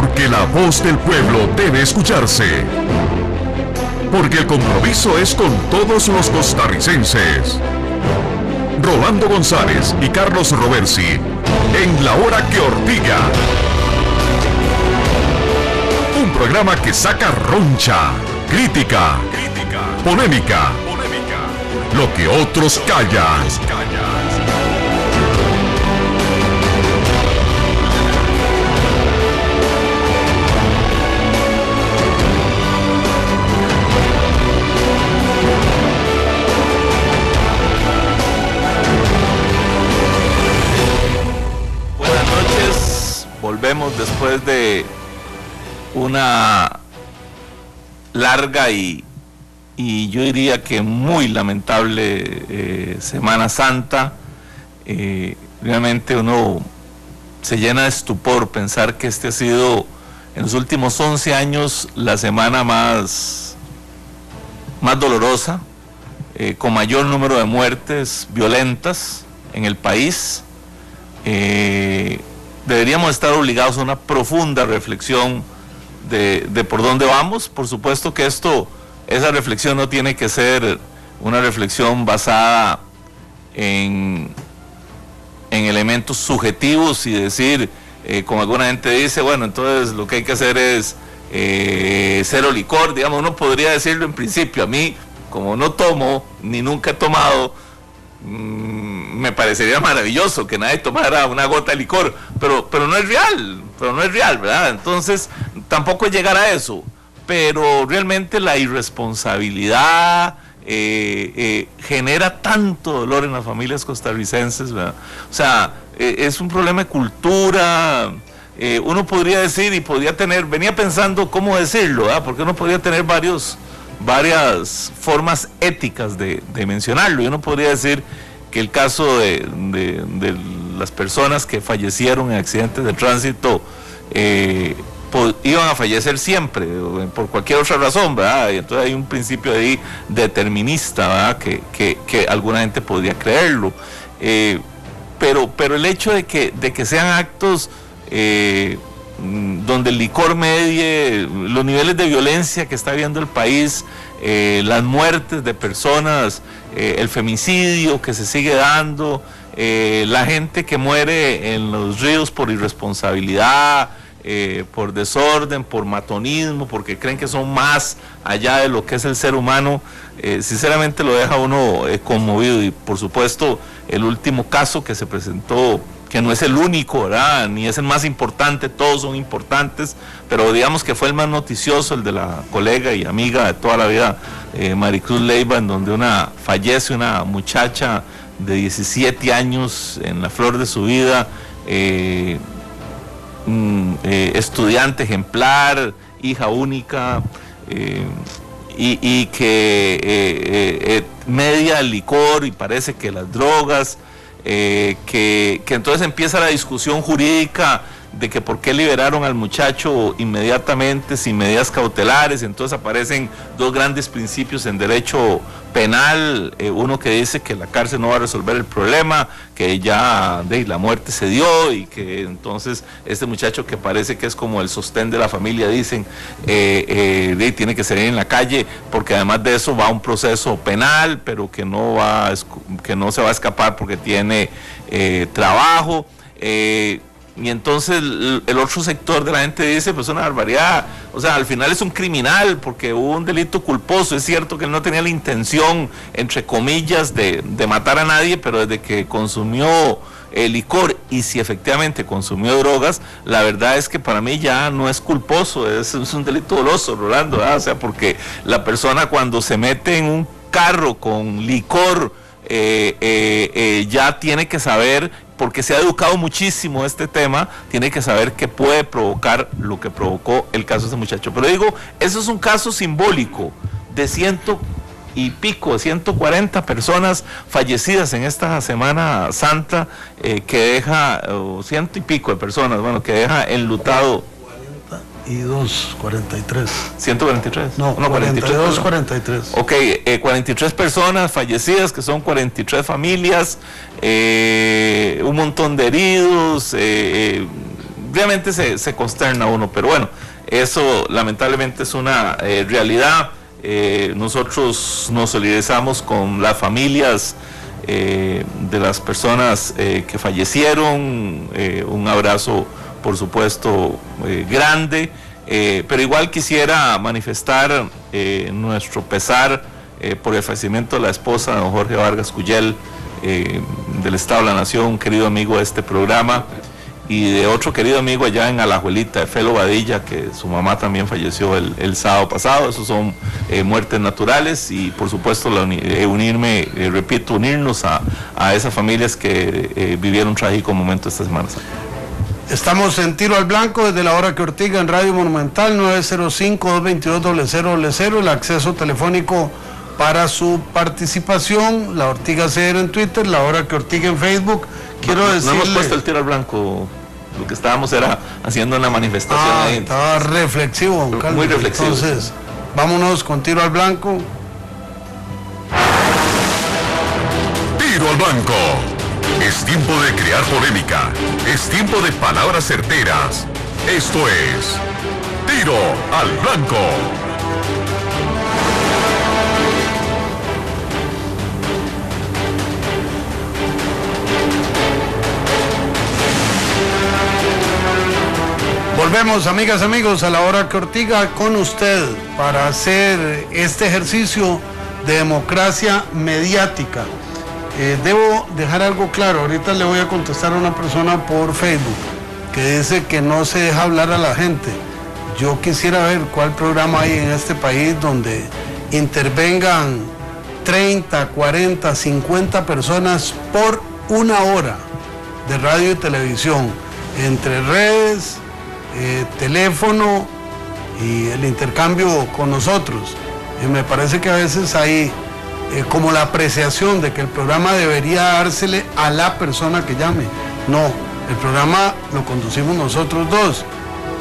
Porque la voz del pueblo debe escucharse. Porque el compromiso es con todos los costarricenses. Rolando González y Carlos Roversi, en La Hora que Ortiga. Un programa que saca roncha, crítica, polémica, lo que otros callan. Volvemos después de una larga y yo diría que muy lamentable Semana Santa. Realmente uno se llena de estupor pensar que este ha sido en los últimos 11 años la semana más dolorosa, con mayor número de muertes violentas en el país. Deberíamos estar obligados a una profunda reflexión de por dónde vamos. Por supuesto que esa reflexión no tiene que ser una reflexión basada en elementos subjetivos y decir, como alguna gente dice, bueno, entonces lo que hay que hacer es cero licor. Digamos, uno podría decirlo en principio. A mí, como no tomo, ni nunca he tomado, me parecería maravilloso que nadie tomara una gota de licor, pero no es real, ¿verdad? Entonces tampoco es llegar a eso, pero realmente la irresponsabilidad genera tanto dolor en las familias costarricenses, ¿verdad? O sea, es un problema de cultura. Uno podría decir y venía pensando cómo decirlo, ¿verdad? Porque uno podría tener varias formas éticas de mencionarlo, y uno podría decir que el caso de las personas que fallecieron en accidentes de tránsito iban a fallecer siempre, por cualquier otra razón, ¿verdad? Y entonces hay un principio ahí determinista, ¿verdad? Que alguna gente podría creerlo, pero el hecho de que sean actos donde el licor medie los niveles de violencia que está viendo el país, las muertes de personas, el femicidio que se sigue dando, la gente que muere en los ríos por irresponsabilidad, por desorden, por matonismo, porque creen que son más allá de lo que es el ser humano, sinceramente lo deja uno conmovido. Y por supuesto el último caso que se presentó, que no es el único, ¿verdad? Ni es el más importante, todos son importantes, pero digamos que fue el más noticioso, el de la colega y amiga de toda la vida, Maricruz Leiva, en donde fallece una muchacha de 17 años en la flor de su vida, estudiante ejemplar, hija única, y que media el licor y parece que las drogas, que entonces empieza la discusión jurídica de que por qué liberaron al muchacho inmediatamente sin medidas cautelares. Entonces aparecen dos grandes principios en derecho penal, uno que dice que la cárcel no va a resolver el problema, que ya la muerte se dio, y que entonces este muchacho, que parece que es como el sostén de la familia, dicen, tiene que salir en la calle, porque además de eso va a un proceso penal, pero que no se va a escapar porque tiene trabajo. Y entonces el otro sector de la gente dice, pues una barbaridad, o sea, al final es un criminal porque hubo un delito culposo. Es cierto que él no tenía la intención, entre comillas, de matar a nadie, pero desde que consumió licor, y si efectivamente consumió drogas, la verdad es que para mí ya no es culposo, es un delito doloso, Rolando, ¿verdad? O sea, porque la persona cuando se mete en un carro con licor, ya tiene que saber, porque se ha educado muchísimo este tema, tiene que saber que puede provocar lo que provocó el caso de este muchacho. Pero digo, eso es un caso simbólico de 140 personas fallecidas en esta Semana Santa, que deja, 100 y pico de personas, bueno, que deja enlutado. 43. 143. No, 42, 43. Ok, 43 personas fallecidas, que son 43 familias, un montón de heridos, realmente se consterna uno, pero bueno, eso lamentablemente es una realidad. Nosotros nos solidarizamos con las familias de las personas que fallecieron, un abrazo por supuesto grande, pero igual quisiera manifestar nuestro pesar por el fallecimiento de la esposa de don Jorge Vargas Cuyel, del Estado de la Nación, un querido amigo de este programa, y de otro querido amigo allá en Alajuelita, de Felo Badilla, que su mamá también falleció el sábado pasado. Esos son muertes naturales, y por supuesto unirnos a esas familias que vivieron un trágico momento esta semana. Estamos en Tiro al Blanco desde la hora que Ortiga en Radio Monumental, 905-222-0000, el acceso telefónico para su participación, la Ortiga CR en Twitter, la hora que Ortiga en Facebook. Quiero decirle... No hemos puesto el Tiro al Blanco, lo que estábamos era haciendo una manifestación ahí. Estaba reflexivo, don Carlos. Muy reflexivo. Entonces, vámonos con Tiro al Blanco. Tiro al Blanco. Es tiempo de crear polémica. Es tiempo de palabras certeras. Esto es Tiro al Blanco. Volvemos, amigas, amigos, a la hora que Ortiga con usted para hacer este ejercicio de democracia mediática. Debo dejar algo claro. Ahorita le voy a contestar a una persona por Facebook que dice que no se deja hablar a la gente. Yo quisiera ver cuál programa hay en este país donde intervengan 30, 40, 50 personas por una hora de radio y televisión, entre redes, teléfono y el intercambio con nosotros. Me parece que a veces hay como la apreciación de que el programa debería dársele a la persona que llame. No, el programa lo conducimos nosotros dos,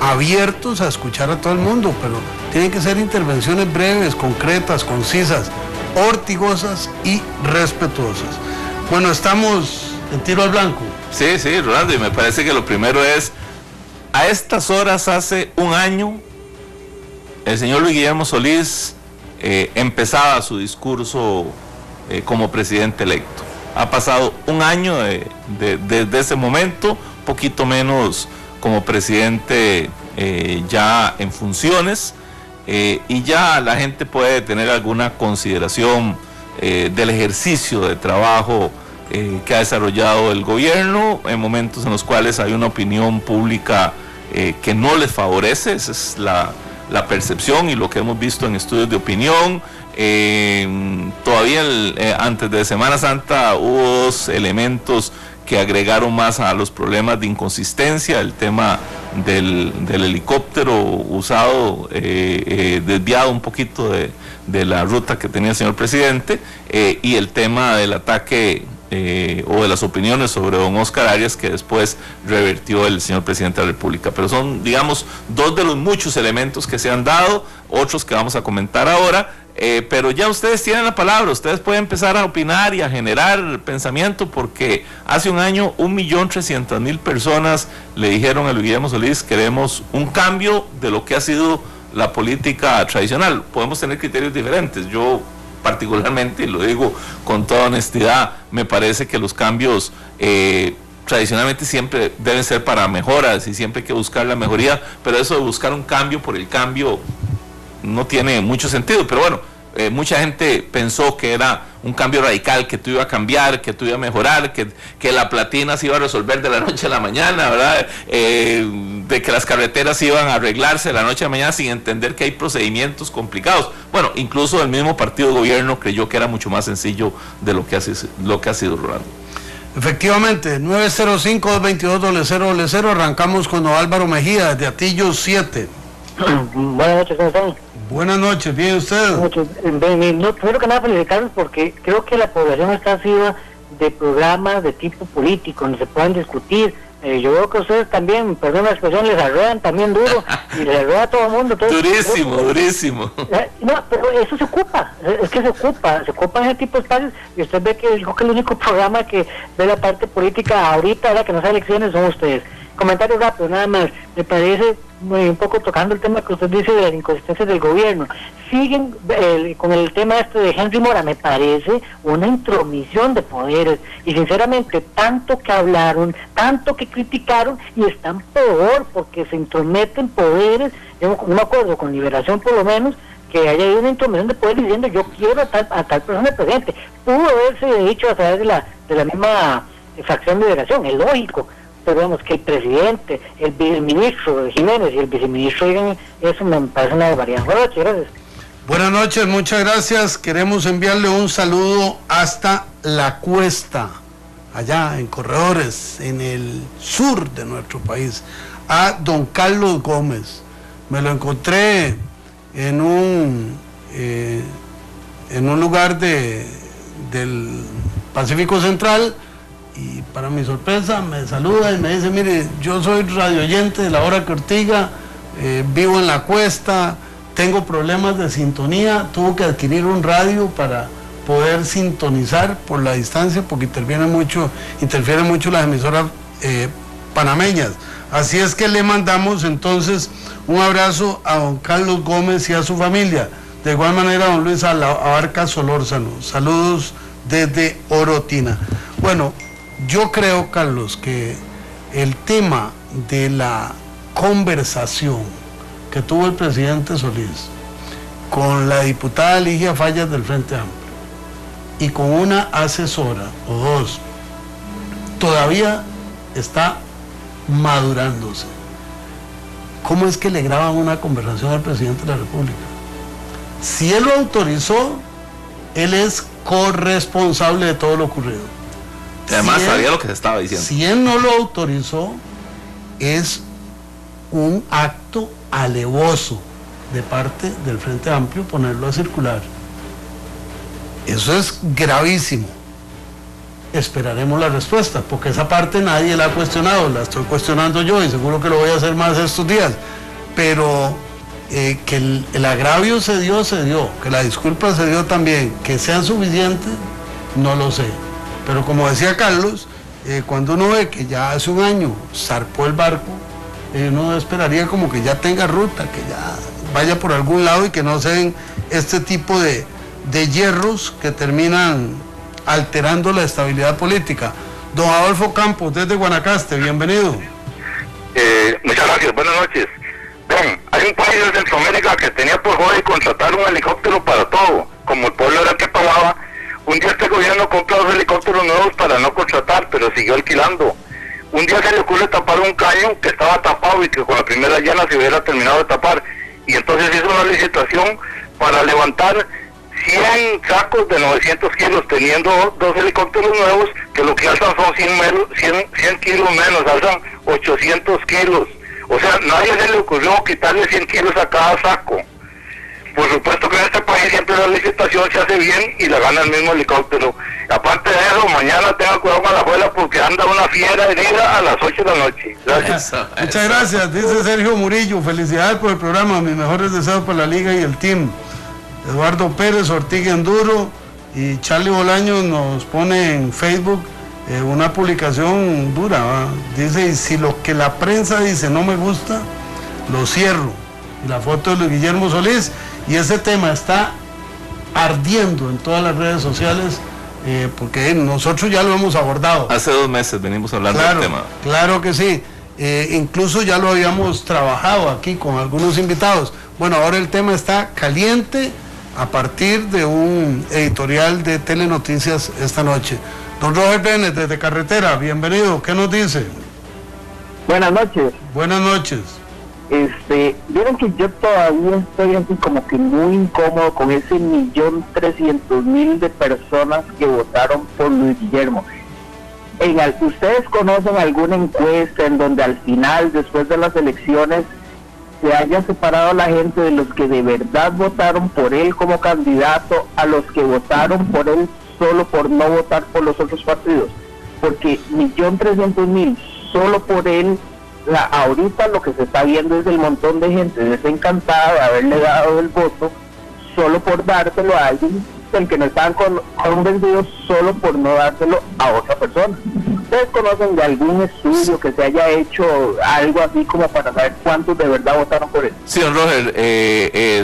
abiertos a escuchar a todo el mundo, pero tienen que ser intervenciones breves, concretas, concisas, ortigosas y respetuosas. Bueno, estamos en Tiro al Blanco. Sí, Rolando, y me parece que lo primero es: a estas horas, hace un año, el señor Luis Guillermo Solís empezaba su discurso como presidente electo. Ha pasado un año desde ese momento, poquito menos como presidente ya en funciones, y ya la gente puede tener alguna consideración del ejercicio de trabajo que ha desarrollado el gobierno en momentos en los cuales hay una opinión pública que no les favorece. Esa es la percepción y lo que hemos visto en estudios de opinión. Todavía antes de Semana Santa hubo dos elementos que agregaron más a los problemas de inconsistencia: el tema del helicóptero usado, desviado un poquito de la ruta que tenía el señor presidente, y el tema del ataque o de las opiniones sobre don Oscar Arias, que después revertió el señor presidente de la República. Pero son, digamos, dos de los muchos elementos que se han dado, otros que vamos a comentar ahora, pero ya ustedes tienen la palabra, ustedes pueden empezar a opinar y a generar pensamiento, porque hace un año 1.300.000 personas le dijeron a Luis Guillermo Solís: queremos un cambio de lo que ha sido la política tradicional. Podemos tener criterios diferentes. Yo particularmente, y lo digo con toda honestidad, me parece que los cambios tradicionalmente siempre deben ser para mejoras y siempre hay que buscar la mejoría, pero eso de buscar un cambio por el cambio no tiene mucho sentido. Pero bueno, mucha gente pensó que era un cambio radical, que tú iba a cambiar, que tú iba a mejorar, que la platina se iba a resolver de la noche a la mañana, ¿verdad? De que las carreteras iban a arreglarse de la noche a la mañana, sin entender que hay procedimientos complicados. Bueno, incluso el mismo partido de gobierno creyó que era mucho más sencillo de lo que ha sido, Rolando. Efectivamente, 905-222-0000, arrancamos con don Álvaro Mejía, de Atillo 7. Buenas noches, ¿cómo están? Buenas noches, ¿bien usted? No, primero que nada felicitarlos, porque creo que la población está arriba de programas de tipo político, donde se puedan discutir. Yo veo que ustedes también, perdón la expresión, les arrean también duro, y les arrea a todo el mundo. Durísimo. No, pero eso se ocupa, es que se ocupa en ese tipo de espacios, y usted ve que dijo que el único programa que ve la parte política ahorita, ahora que no hay elecciones, son ustedes. comentario rápido, nada más. Me parece, un poco tocando el tema que usted dice de las inconsistencias del gobierno, siguen con el tema de Henry Mora, me parece una intromisión de poderes, y sinceramente tanto que hablaron, tanto que criticaron, y están peor porque se intrometen poderes. Yo no me acuerdo con Liberación por lo menos que haya habido una intromisión de poder diciendo yo quiero a tal persona presidente. Pudo haberse dicho a través de la misma fracción de Liberación, es lógico, pero vemos que el presidente, el viceministro Jiménez y el viceministro digan eso, me parece una barbaridad. Buenas noches, gracias. Buenas noches, muchas gracias. Queremos enviarle un saludo hasta La Cuesta, allá en Corredores, en el sur de nuestro país, a don Carlos Gómez. Me lo encontré en un lugar del Pacífico Central, y para mi sorpresa me saluda y me dice: mire, yo soy radioyente de La Hora que Ortiga, vivo en La Cuesta, tengo problemas de sintonía, tuvo que adquirir un radio para poder sintonizar por la distancia porque interfieren mucho las emisoras panameñas. Así es que le mandamos entonces un abrazo a don Carlos Gómez y a su familia. De igual manera a don Luis Abarca Solórzano, saludos desde Orotina. Bueno, yo creo, Carlos, que el tema de la conversación que tuvo el presidente Solís con la diputada Ligia Fallas del Frente Amplio y con una asesora o dos, todavía está madurándose. ¿Cómo es que le graban una conversación al presidente de la República? Si él lo autorizó, él es corresponsable de todo lo ocurrido. Además sabía lo que se estaba diciendo. Si él no lo autorizó, es un acto alevoso de parte del Frente Amplio ponerlo a circular. Eso es gravísimo. Esperaremos la respuesta, porque esa parte nadie la ha cuestionado, la estoy cuestionando yo y seguro que lo voy a hacer más estos días. Pero que el agravio se dio, que la disculpa se dio también, que sean suficientes, no lo sé. Pero como decía Carlos, cuando uno ve que ya hace un año zarpó el barco, uno esperaría como que ya tenga ruta, que ya vaya por algún lado y que no se den este tipo de hierros que terminan alterando la estabilidad política. Don Adolfo Campos, desde Guanacaste, bienvenido. Muchas gracias, buenas noches. Vean, hay un país de Centroamérica que tenía por hobby contratar un helicóptero para todo, como el pueblo era el que pagaba. Un día este gobierno compró 2 helicópteros nuevos para no contratar, pero siguió alquilando. Un día se le ocurre tapar un caño que estaba tapado y que con la primera llana se hubiera terminado de tapar, y entonces hizo una licitación para levantar 100 sacos de 900 kilos, teniendo 2 helicópteros nuevos que lo que alzan son 100 kilos menos, alzan 800 kilos. O sea, nadie se le ocurrió quitarle 100 kilos a cada saco. Por supuesto que en este país siempre la licitación se hace bien y la gana el mismo helicóptero. Aparte de eso, mañana tenga cuidado con la abuela porque anda una fiera herida a las 8 de la noche. Gracias. Muchas gracias, dice Sergio Murillo. Felicidades por el programa, mis mejores deseos para la liga y el team. Eduardo Pérez, Ortiga Enduro y Charlie Bolaños nos pone en Facebook una publicación dura, ¿va? Dice: y si lo que la prensa dice no me gusta, lo cierro. Y la foto de Luis Guillermo Solís, y ese tema está ardiendo en todas las redes sociales, porque nosotros ya lo hemos abordado. Hace 2 meses venimos hablando del tema. Claro que sí, incluso ya lo habíamos trabajado aquí con algunos invitados. Bueno, ahora el tema está caliente a partir de un editorial de Telenoticias esta noche. Don Roger Bennett, desde Carretera, bienvenido, ¿qué nos dice? Buenas noches. Buenas noches. Vieron que yo todavía estoy así como que muy incómodo con ese 1.300.000 de personas que votaron por Luis Guillermo. ¿Ustedes conocen alguna encuesta en donde al final, después de las elecciones, se haya separado a la gente de los que de verdad votaron por él como candidato a los que votaron por él solo por no votar por los otros partidos? Porque 1.300.000 solo por él. Ahorita lo que se está viendo es el montón de gente desencantada de haberle dado el voto solo por dárselo a alguien del que no estaban convencidos, solo por no dárselo a otra persona. ¿Ustedes conocen de algún estudio que se haya hecho algo así como para saber cuántos de verdad votaron por él? Sí, don Roger,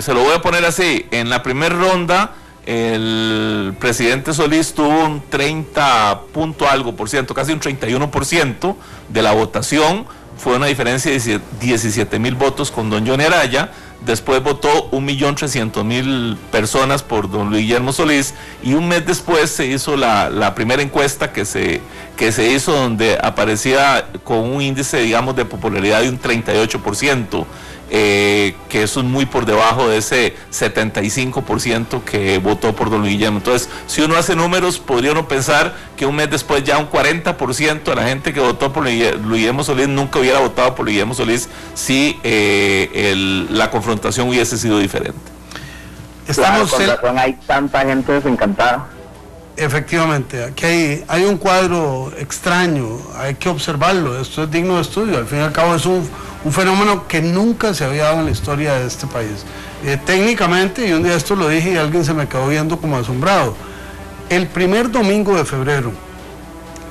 se lo voy a poner así. En la primera ronda, el presidente Solís tuvo un 30 punto algo por ciento, casi un 31% de la votación. Fue una diferencia de 17,000 votos con don Johnny Araya. Después votó 1.300.000 personas por don Luis Guillermo Solís, y un mes después se hizo la primera encuesta que se hizo, donde aparecía con un índice, digamos, de popularidad de un 38%, que eso es muy por debajo de ese 75% que votó por don Luis Guillermo. Entonces, si uno hace números, podría uno pensar que un mes después ya un 40% de la gente que votó por Luis Guillermo Solís nunca hubiera votado por Luis Guillermo Solís si la confrontación hubiese sido diferente. Claro, con razón hay tanta gente desencantada. Efectivamente, aquí hay un cuadro extraño, hay que observarlo, esto es digno de estudio. Al fin y al cabo es un fenómeno que nunca se había dado en la historia de este país. Técnicamente, y un día esto lo dije y alguien se me quedó viendo como asombrado, el primer domingo de febrero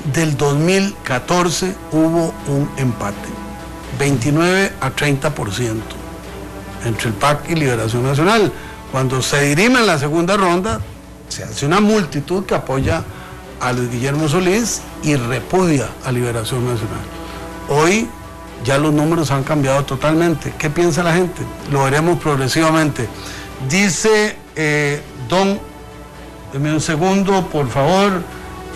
del 2014 hubo un empate, 29-30% entre el PAC y Liberación Nacional. Cuando se dirime en la segunda ronda, se hace una multitud que apoya a Luis Guillermo Solís y repudia a Liberación Nacional. Hoy ya los números han cambiado totalmente. ¿Qué piensa la gente? Lo veremos progresivamente. Dice deme un segundo, por favor,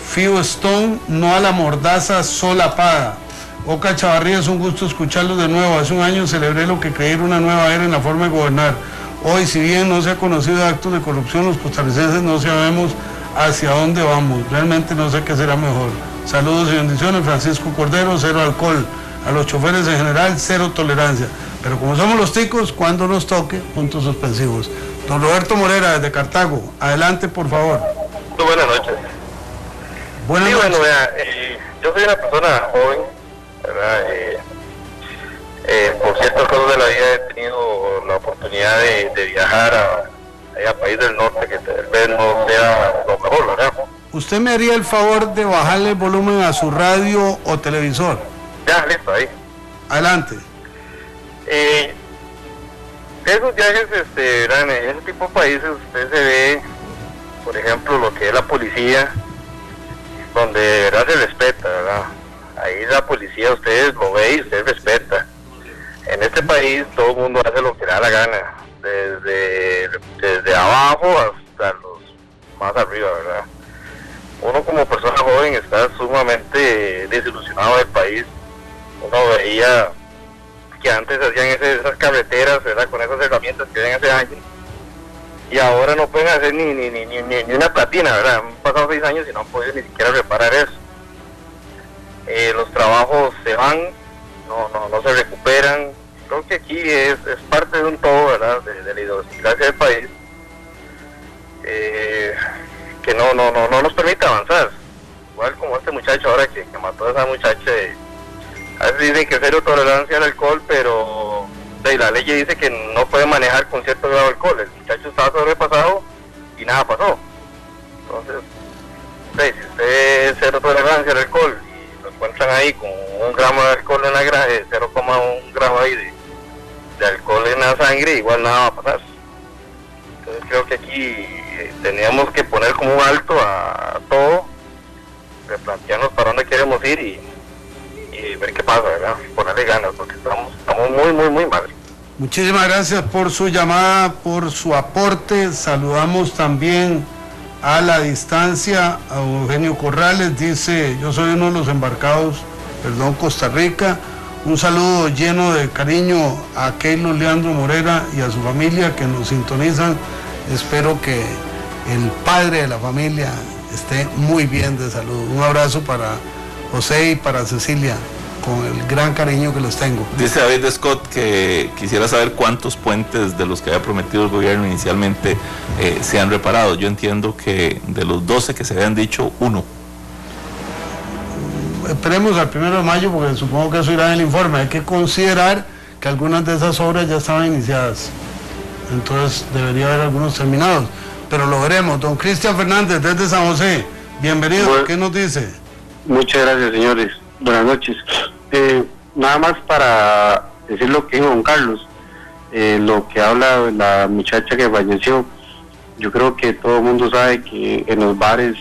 Fio Stone, no a la mordaza solapada. Oca Chavarría, es un gusto escucharlos de nuevo. Hace un año celebré lo que creí era una nueva era en la forma de gobernar. Hoy, si bien no se ha conocido actos de corrupción, los costarricenses no sabemos hacia dónde vamos. Realmente no sé qué será mejor. Saludos y bendiciones, Francisco Cordero, 0 alcohol. A los choferes en general, 0 tolerancia. Pero como somos los ticos, cuando nos toque, puntos suspensivos. Don Roberto Morera, desde Cartago. Adelante, por favor. Muy buenas noches. Buenas noches. Bueno, vea, yo soy una persona joven, ¿verdad? Por ciertas cosas de la vida he tenido la oportunidad de viajar a país del norte, que tal vez no sea lo mejor, ¿verdad? ¿Usted me haría el favor de bajarle el volumen a su radio o televisor? Ya, listo, ahí. Adelante. Esos viajes, verán, en ese tipo de países usted se ve, por ejemplo, lo que es la policía, donde de verdad se respeta, ¿verdad? Ahí la policía, ustedes lo ve y usted respeta. En este país todo el mundo hace lo que le da la gana, desde abajo hasta los más arriba, ¿verdad? Uno como persona joven está sumamente desilusionado del país. Uno veía que antes hacían esas carreteras, ¿verdad?, con esas herramientas que ven hace años, y ahora no pueden hacer ni una platina, ¿verdad? Han pasado 6 años y no han podido ni siquiera reparar eso. Los trabajos se van, no se recuperan. Creo que aquí es parte de un todo, ¿verdad?, de la idiosincrasia del país, que no nos permite avanzar. Igual como este muchacho ahora que mató a esa muchacha, a veces dicen que es cero tolerancia al alcohol, pero la ley dice que no puede manejar con cierto grado de alcohol. El muchacho estaba sobrepasado y nada pasó. Entonces, si usted es cero tolerancia al alcohol y lo encuentran ahí con 1 gramo de alcohol en la 0,1 gramo ahí de alcohol en la sangre, igual nada va a pasar. Entonces creo que aquí teníamos que poner como un alto a todo, replantearnos para dónde queremos ir y ver qué pasa, ¿verdad? Ponerle ganas, porque estamos muy mal. Muchísimas gracias por su llamada, por su aporte. Saludamos también a la distancia a Eugenio Corrales. Dice: yo soy uno de los embarcados, Costa Rica. Un saludo lleno de cariño a Keilo Leandro Morera y a su familia que nos sintonizan. Espero que el padre de la familia esté muy bien de salud. Un abrazo para José y para Cecilia, con el gran cariño que les tengo. Dice David Scott que quisiera saber cuántos puentes de los que había prometido el gobierno inicialmente se han reparado. Yo entiendo que de los 12 que se habían dicho, 1. Esperemos al 1 de mayo, porque supongo que eso irá en el informe. Hay que considerar que algunas de esas obras ya estaban iniciadas, entonces debería haber algunos terminados, pero lo veremos. Don Cristian Fernández, desde San José, bienvenido. ¿Qué nos dice? Muchas gracias, señores. Buenas noches. Nada más para decir lo que dijo don Carlos, lo que habla de la muchacha que falleció. Yo creo que todo el mundo sabe que en los bares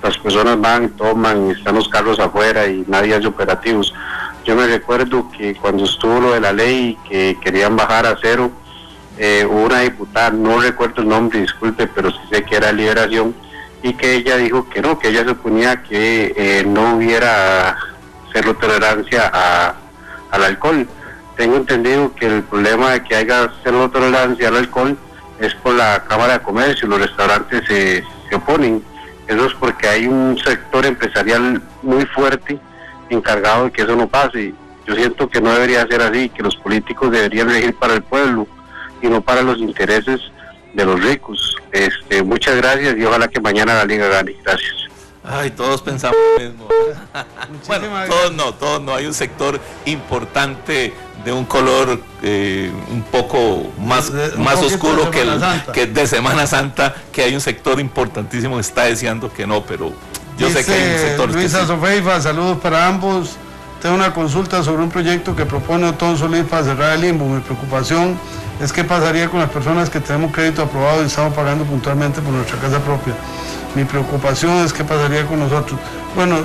las personas van, toman, están los carros afuera y nadie hace operativos. Yo me recuerdo que cuando estuvo lo de la ley que querían bajar a 0, hubo una diputada, no recuerdo el nombre, disculpe, pero sí sé que era Liberación, y que ella dijo que no, que ella suponía que no hubiera cero tolerancia al alcohol. Tengo entendido que el problema de que haya cero tolerancia al alcohol es por la Cámara de Comercio, los restaurantes se oponen. Eso es porque hay un sector empresarial muy fuerte encargado de que eso no pase. Yo siento que no debería ser así, que los políticos deberían elegir para el pueblo y no para los intereses de los ricos. Muchas gracias y ojalá que mañana la Liga gane. Gracias. Ay, todos pensamos lo mismo. Bueno, todos no. Hay un sector importante de un color un poco más oscuro que de Semana Santa, que hay un sector importantísimo que está deseando que no, pero yo sé que hay un sector. Luisa Sofeifa, saludos para ambos. Tengo una consulta sobre un proyecto que propone Otón Solís para cerrar el limbo. Mi preocupación es qué pasaría con las personas que tenemos crédito aprobado y estamos pagando puntualmente por nuestra casa propia. Mi preocupación es qué pasaría con nosotros. Bueno,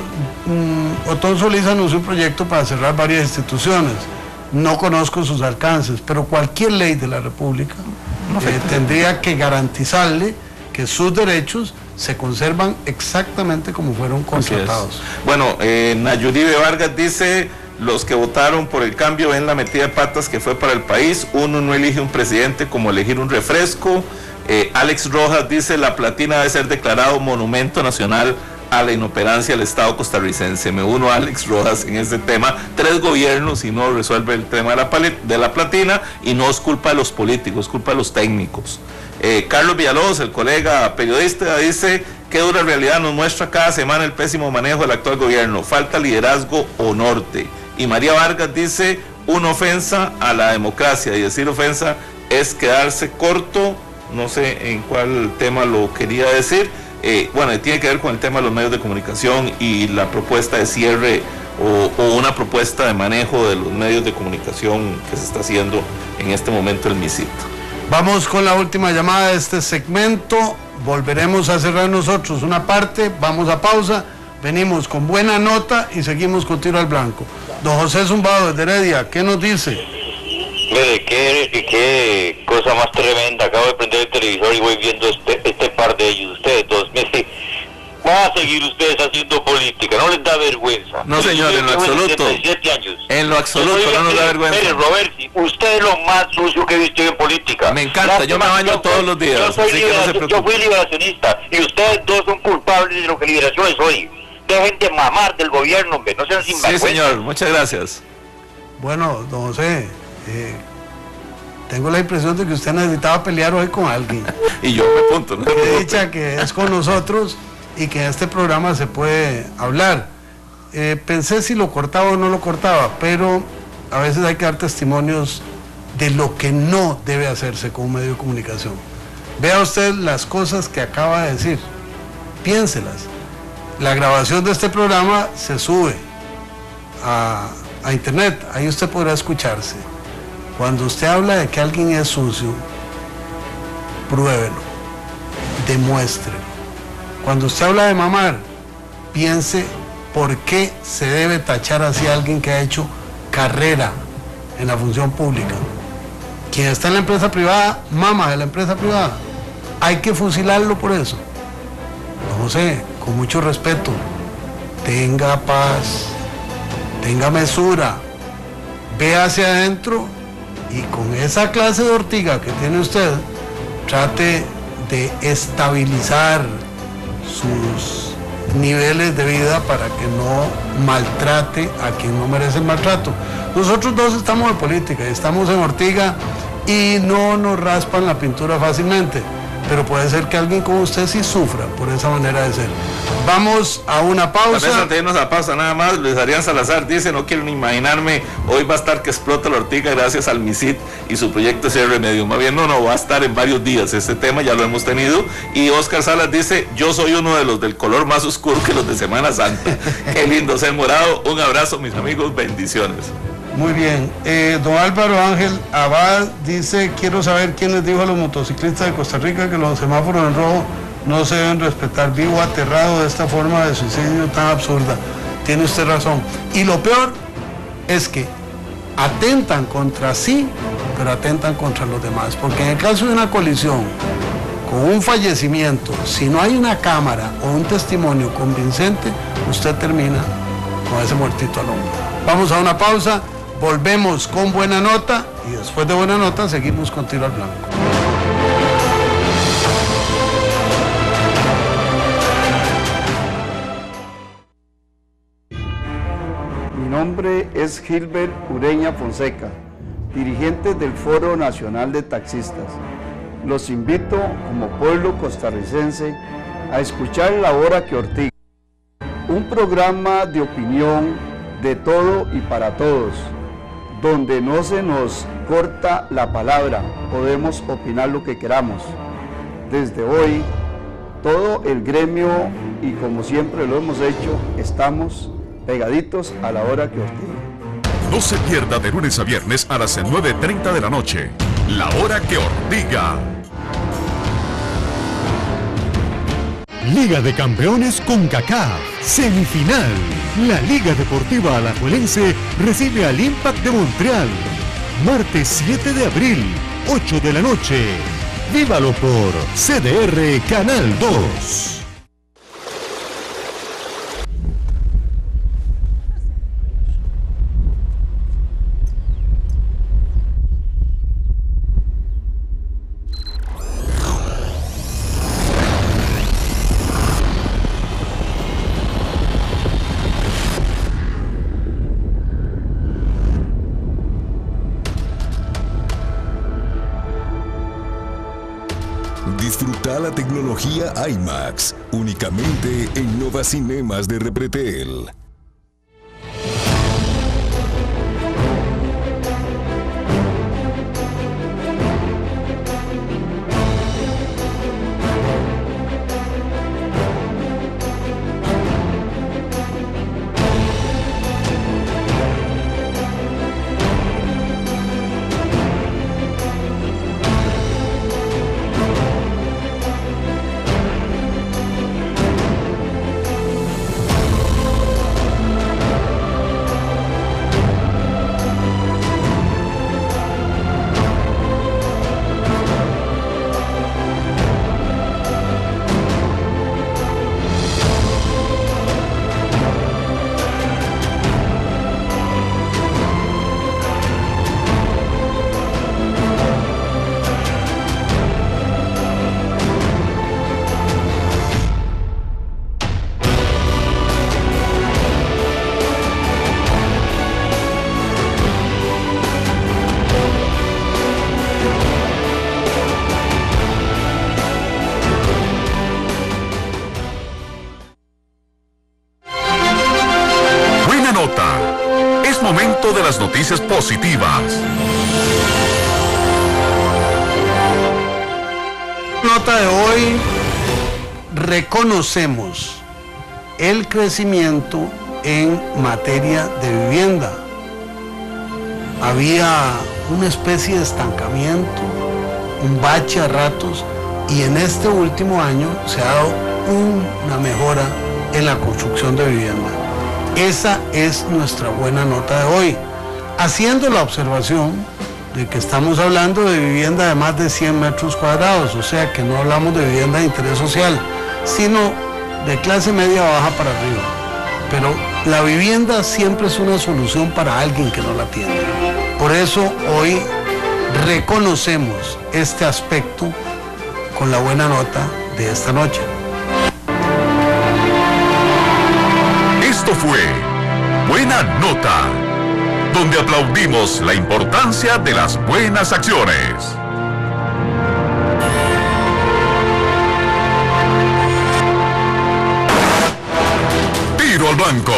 Otón Solís anunció un proyecto para cerrar varias instituciones. No conozco sus alcances, pero cualquier ley de la República tendría que garantizarle que sus derechos se conservan exactamente como fueron contratados. Bueno, Nayuribe Vargas dice: los que votaron por el cambio ven la metida de patas que fue para el país. Uno no elige un presidente como elegir un refresco. Alex Rojas dice: la Platina debe ser declarado monumento nacional a la inoperancia del Estado costarricense. Me uno a Alex Rojas en ese tema. 3 gobiernos y no resuelve el tema de la Platina, y no es culpa de los políticos, es culpa de los técnicos. Carlos Villalobos, el colega periodista, dice: qué dura realidad nos muestra cada semana el pésimo manejo del actual gobierno, falta liderazgo o norte. Y María Vargas dice: una ofensa a la democracia, y decir ofensa es quedarse corto. No sé en cuál tema lo quería decir. Bueno, tiene que ver con el tema de los medios de comunicación y la propuesta de cierre o una propuesta de manejo de los medios de comunicación que se está haciendo en este momento el MISIT. Vamos con la última llamada de este segmento. Volveremos a cerrar nosotros una parte, vamos a pausa, venimos con buena nota y seguimos con tiro al blanco. Don José Zumbado desde Heredia, ¿qué nos dice? Mire, qué cosa más tremenda. Acabo de prender el televisor y voy viendo este par de ellos, ustedes dos. Mire, van a seguir ustedes haciendo política, ¿no les da vergüenza? No, señor, en lo absoluto. 77 años. En lo absoluto, no nos da vergüenza. Mire, Roberti, usted es lo más sucio que he visto en política. Me encanta, yo me baño todos los días. Yo fui liberacionista y ustedes dos son culpables de lo que Liberación es hoy. Dejen de mamar del gobierno, hombre, no sean sinvergüenza. Sí, señor, muchas gracias. Bueno, don José, tengo la impresión de que usted necesitaba pelear hoy con alguien. Y yo me apunto, ¿no? He dicho que es con nosotros y que en este programa se puede hablar. Pensé si lo cortaba o no lo cortaba, pero a veces hay que dar testimonios de lo que no debe hacerse con un medio de comunicación. Vea usted las cosas que acaba de decir, piénselas. La grabación de este programa se sube a internet, ahí usted podrá escucharse. Cuando usted habla de que alguien es sucio, pruébelo, demuéstrelo. Cuando usted habla de mamar, piense por qué se debe tachar así a alguien que ha hecho carrera en la función pública. Quien está en la empresa privada, mama de la empresa privada. Hay que fusilarlo por eso. No sé, con mucho respeto, tenga paz, tenga mesura, ve hacia adentro y con esa clase de ortiga que tiene usted, trate de estabilizar sus niveles de vida para que no maltrate a quien no merece el maltrato. Nosotros dos estamos en política, estamos en ortiga y no nos raspan la pintura fácilmente. pero puede ser que alguien como usted sí sufra por esa manera de ser. Vamos a una pausa. Tal vez antes de irnos a pausa, nada más, Luis Arián Salazar dice: no quiero ni imaginarme, hoy va a estar que explota la ortiga gracias al MISID y su proyecto ese remedio. Más bien, no, va a estar en varios días, este tema ya lo hemos tenido. Y Oscar Salas dice: yo soy uno de los del color más oscuro que los de Semana Santa. Qué lindo ser morado. Un abrazo, mis amigos, bendiciones. Muy bien, don Álvaro Ángel Abad dice: quiero saber quién les dijo a los motociclistas de Costa Rica que los semáforos en rojo no se deben respetar. Vivo aterrado de esta forma de suicidio tan absurda. Tiene usted razón. Y lo peor es que atentan contra sí, pero atentan contra los demás. Porque en el caso de una colisión con un fallecimiento, si no hay una cámara o un testimonio convincente, usted termina con ese muertito al hombro. Vamos a una pausa, volvemos con Buena Nota y después de Buena Nota seguimos con Tiro al Blanco. Mi nombre es Gilbert Ureña Fonseca, dirigente del Foro Nacional de Taxistas. Los invito, como pueblo costarricense, a escuchar La Hora que Ortiga, un programa de opinión de todo y para todos, donde no se nos corta la palabra, podemos opinar lo que queramos. Desde hoy, todo el gremio, y como siempre lo hemos hecho, estamos pegaditos a La Hora que Ortiga. No se pierda de lunes a viernes a las 9:30 de la noche. La Hora que Ortiga. Liga de Campeones CONCACAF, semifinal. La Liga Deportiva Alajuelense recibe al Impact de Montreal. Martes 7 de abril, 8 de la noche. Vívalo por CDR Canal 2. Disfruta la tecnología IMAX, únicamente en Nova Cinemas de Repretel. De las noticias positivas. Nota de hoy: reconocemos el crecimiento en materia de vivienda. Había una especie de estancamiento, un bache a ratos, y en este último año se ha dado una mejora en la construcción de vivienda. Esa es nuestra buena nota de hoy, haciendo la observación de que estamos hablando de vivienda de más de 100 metros cuadrados, o sea que no hablamos de vivienda de interés social, sino de clase media baja para arriba. Pero la vivienda siempre es una solución para alguien que no la tiene. Por eso hoy reconocemos este aspecto con la buena nota de esta noche. Esto fue Buena Nota, donde aplaudimos la importancia de las buenas acciones. blanco.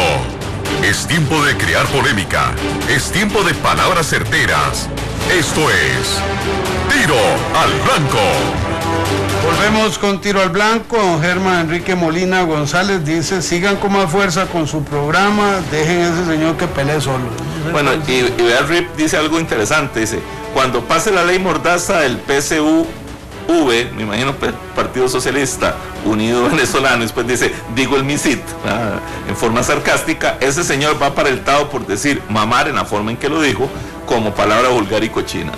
Es tiempo de crear polémica. Es tiempo de palabras certeras. Esto es Tiro al Blanco. Volvemos con Tiro al Blanco. Don Germán Enrique Molina González dice: sigan con más fuerza con su programa, dejen a ese señor que pelee solo. Bueno, y Beat Rip dice algo interesante, dice: cuando pase la ley mordaza del PSUV, me imagino Partido Socialista Unido Venezolano, después dice, digo el MISIT, en forma sarcástica, ese señor va para el Tao por decir mamar en la forma en que lo dijo, como palabra vulgar y cochina.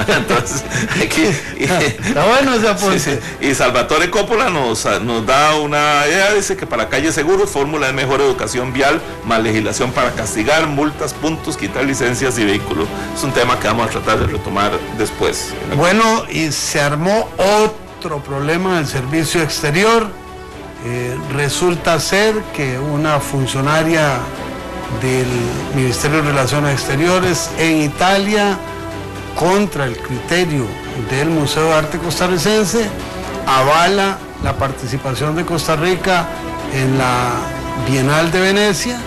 Entonces, aquí, está bueno ese apunte. Sí. Y Salvatore Coppola nos da una idea, dice que para calles seguros, fórmula de mejor educación vial, más legislación para castigar, multas, puntos, quitar licencias y vehículos. Es un tema que vamos a tratar de retomar después. Bueno, y se armó otro problema del servicio exterior. Resulta ser que una funcionaria del Ministerio de Relaciones Exteriores en Italia, contra el criterio del Museo de Arte Costarricense, avala la participación de Costa Rica en la Bienal de Venecia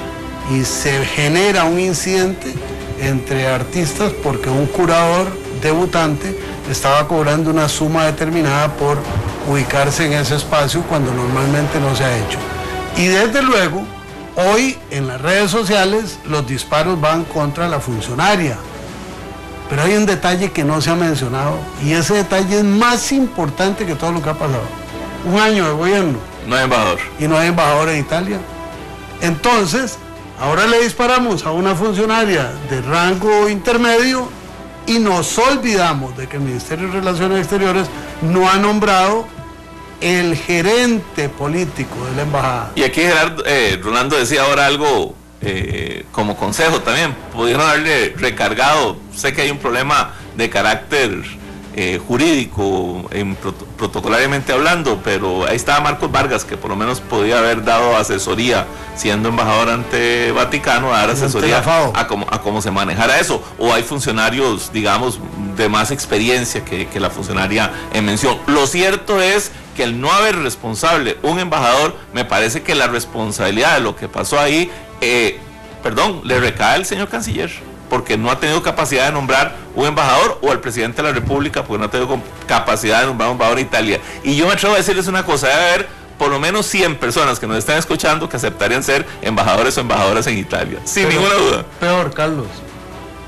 y se genera un incidente entre artistas porque un curador debutante estaba cobrando una suma determinada por ubicarse en ese espacio cuando normalmente no se ha hecho. Y desde luego, hoy en las redes sociales los disparos van contra la funcionaria. Pero hay un detalle que no se ha mencionado y ese detalle es más importante que todo lo que ha pasado. Un año de gobierno. No hay embajador. Y no hay embajador en Italia. Entonces, ahora le disparamos a una funcionaria de rango intermedio y nos olvidamos de que el Ministerio de Relaciones Exteriores no ha nombrado el gerente político de la embajada. Y aquí Rolando decía ahora algo como consejo también, pudieron haberle recargado, sé que hay un problema de carácter jurídico, protocolariamente hablando, pero ahí estaba Marcos Vargas, que por lo menos podía haber dado asesoría, siendo embajador ante Vaticano, a dar asesoría a cómo se manejara eso, o hay funcionarios, digamos, de más experiencia que la funcionaria en mención. Lo cierto es que el no haber responsable un embajador, me parece que la responsabilidad de lo que pasó ahí, le recae al señor canciller, porque no ha tenido capacidad de nombrar un embajador, o al presidente de la República, porque no ha tenido capacidad de nombrar un embajador en Italia. Y yo me atrevo a decirles una cosa: debe haber por lo menos 100 personas que nos están escuchando que aceptarían ser embajadores o embajadoras en Italia, sin ninguna duda. Peor, Carlos,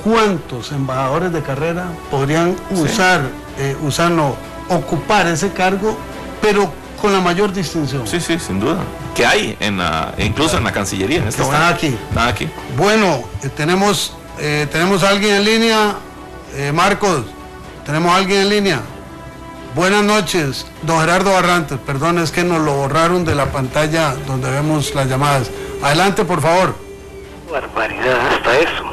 ¿cuántos embajadores de carrera podrían ocupar ese cargo, pero con la mayor distinción? Sí, sin duda. Que hay incluso en la Cancillería. Están aquí. Bueno, tenemos a alguien en línea. Marcos, tenemos a alguien en línea. Buenas noches, don Gerardo Barrantes. Perdón, es que nos lo borraron de la pantalla donde vemos las llamadas. Adelante, por favor. Barbaridad, hasta eso.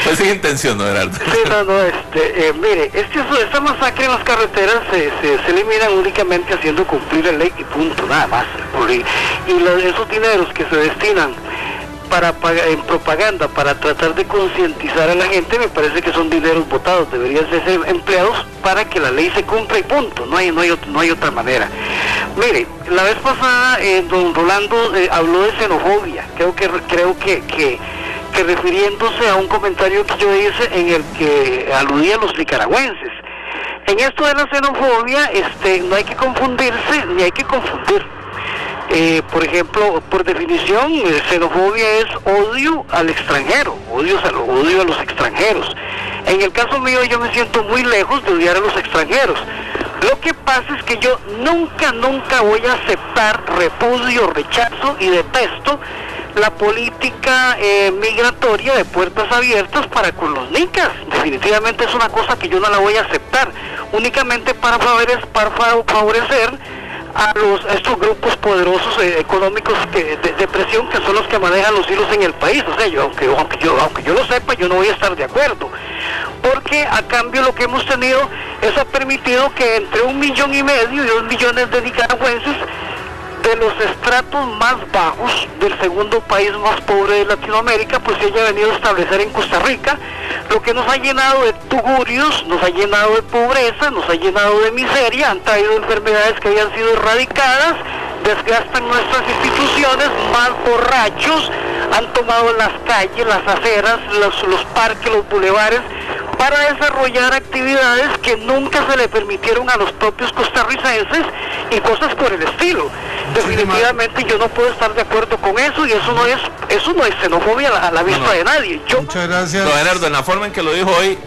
Pues sin intención, ¿no, Gerardo? Sí, mire, esta masacre en las carreteras se eliminan únicamente haciendo cumplir la ley y punto, nada más. Y esos dineros que se destinan en propaganda para tratar de concientizar a la gente, me parece que son dineros votados, deberían ser empleados para que la ley se cumpla y punto, no hay otra manera. Mire, la vez pasada don Rolando habló de xenofobia, creo que refiriéndose a un comentario que yo hice en el que aludía a los nicaragüenses. En esto de la xenofobia, no hay que confundirse ni hay que confundir. Por ejemplo, por definición, xenofobia es odio al extranjero, odio a los extranjeros. En el caso mío, yo me siento muy lejos de odiar a los extranjeros. Lo que pasa es que yo nunca voy a aceptar, repudio, rechazo y detesto la política migratoria de puertas abiertas para con los nicas. Definitivamente es una cosa que yo no la voy a aceptar, únicamente para favorecer a estos grupos poderosos económicos de presión, que son los que manejan los hilos en el país. O sea, aunque yo lo sepa, yo no voy a estar de acuerdo, porque a cambio lo que hemos tenido es ha permitido que entre 1,5 millones y 2 millones de nicaragüenses de los estratos más bajos del segundo país más pobre de Latinoamérica, pues se haya venido a establecer en Costa Rica, lo que nos ha llenado de tugurios, nos ha llenado de pobreza, nos ha llenado de miseria, han traído enfermedades que habían sido erradicadas desgastan nuestras instituciones, más borrachos, han tomado las calles, las aceras, los parques, los bulevares, para desarrollar actividades que nunca se le permitieron a los propios costarricenses y cosas por el estilo. Definitivamente yo no puedo estar de acuerdo con eso, y eso no es xenofobia a la vista de nadie. Muchas gracias. Don Gerardo, en la forma en que lo dijo hoy,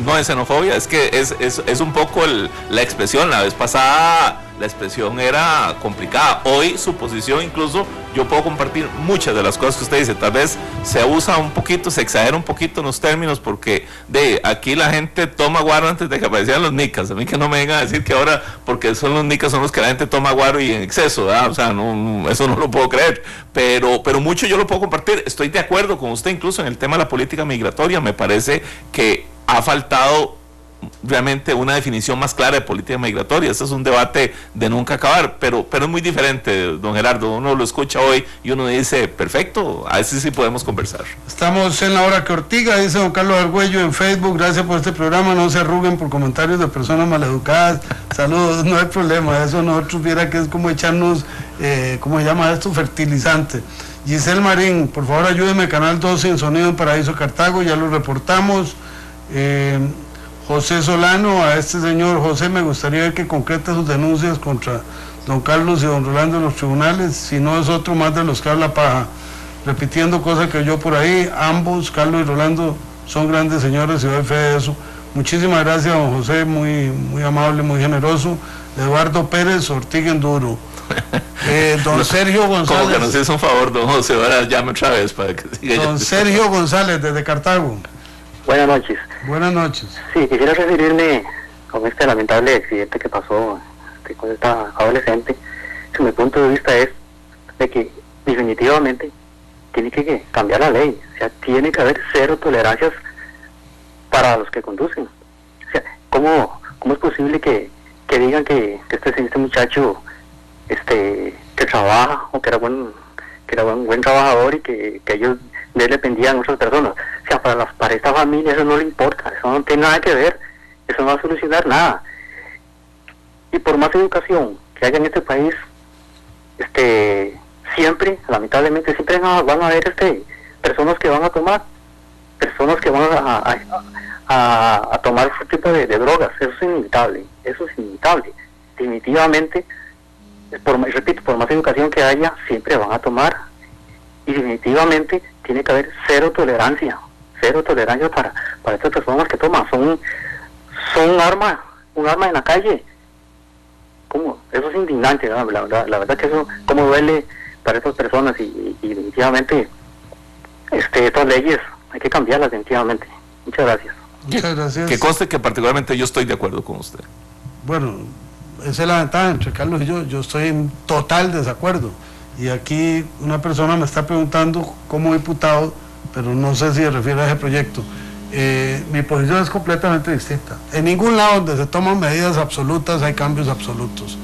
no es xenofobia, es que es un poco la expresión. La vez pasada la expresión era complicada. Hoy su posición, incluso yo puedo compartir muchas de las cosas que usted dice. Tal vez se abusa un poquito, se exagera un poquito en los términos, porque aquí la gente toma guaro antes de que aparecieran los nicas. A mí que no me vengan a decir que ahora, porque son los nicas, son los que la gente toma guaro y en exceso, ¿verdad? O sea, no, eso no lo puedo creer, pero mucho yo lo puedo compartir. Estoy de acuerdo con usted incluso en el tema de la política migratoria. Me parece que ha faltado realmente una definición más clara de política migratoria. Este es un debate de nunca acabar, pero es muy diferente, don Gerardo. Uno lo escucha hoy y uno dice, perfecto, a ese sí podemos conversar. Estamos en La Hora que Ortiga, dice don Carlos Argüello en Facebook: gracias por este programa, no se arruguen por comentarios de personas maleducadas. Saludos, no hay problema, eso nosotros viera que es como echarnos, ¿cómo se llama esto? Fertilizante. Giselle Marín, por favor ayúdeme, Canal 12 en sonido en Paraíso Cartago, ya lo reportamos. José Solano, a este señor José, me gustaría ver que concreta sus denuncias contra don Carlos y don Rolando en los tribunales, si no es otro más de los que habla paja, repitiendo cosas que oyó por ahí. Ambos, Carlos y Rolando, son grandes señores y doy fe de eso. Muchísimas gracias, don José, muy amable, muy generoso. Eduardo Pérez, Ortiga Enduro. Don Sergio González. Como que nos hizo un favor, don José, ahora llame otra vez para que siga. Don Sergio González, desde Cartago. Buenas noches. Buenas noches. Sí, quisiera referirme con este lamentable accidente que pasó con esta adolescente. Mi punto de vista es de que definitivamente tiene que cambiar la ley. O sea, tiene que haber cero tolerancias para los que conducen. O sea, ¿cómo es posible que digan que este muchacho que trabaja, o que era buen trabajador, y que ellos de él dependían otras personas? O sea, para esta familia eso no le importa, eso no tiene nada que ver, eso no va a solucionar nada. Y por más educación que haya en este país, siempre, lamentablemente, siempre van a haber personas que van a tomar, personas que van a tomar ese tipo de drogas. Eso es inevitable, definitivamente. Repito, por más educación que haya, siempre van a tomar, y definitivamente tiene que haber cero tolerancia para estas personas que toman. Son un arma en la calle. ¿Cómo? Eso es indignante, ¿no? La verdad que eso, cómo duele para estas personas, y definitivamente estas leyes hay que cambiarlas definitivamente. Muchas gracias. Muchas gracias. Que conste que particularmente yo estoy de acuerdo con usted. Bueno, esa es la ventaja entre Carlos y yo estoy en total desacuerdo, y aquí una persona me está preguntando como diputado, pero no sé si se refiere a ese proyecto. Mi posición es completamente distinta. En ningún lado donde se toman medidas absolutas hay cambios absolutos.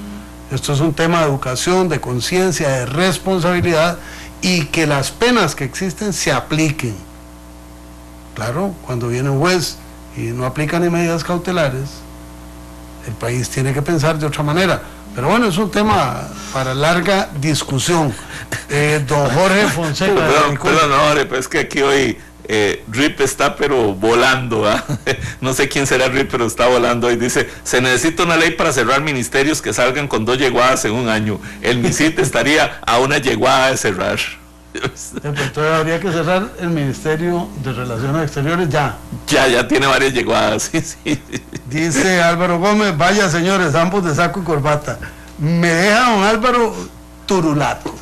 Esto es un tema de educación, de conciencia, de responsabilidad, y que las penas que existen se apliquen. Claro, cuando viene un juez y no aplica ni medidas cautelares, el país tiene que pensar de otra manera. Pero bueno, es un tema para larga discusión. Don Jorge Fonseca. Perdón, Jorge, pues es que aquí hoy Rip está pero volando, ¿eh? No sé quién será Rip, pero está volando. Y dice: se necesita una ley para cerrar ministerios que salgan con 2 yeguadas en un año. El MISIT estaría a una yeguada de cerrar. Entonces habría que cerrar el Ministerio de Relaciones Exteriores ya. Ya tiene varias yeguadas, sí. Dice Álvaro Gómez: vaya señores, ambos de saco y corbata. Me deja don Álvaro turulato.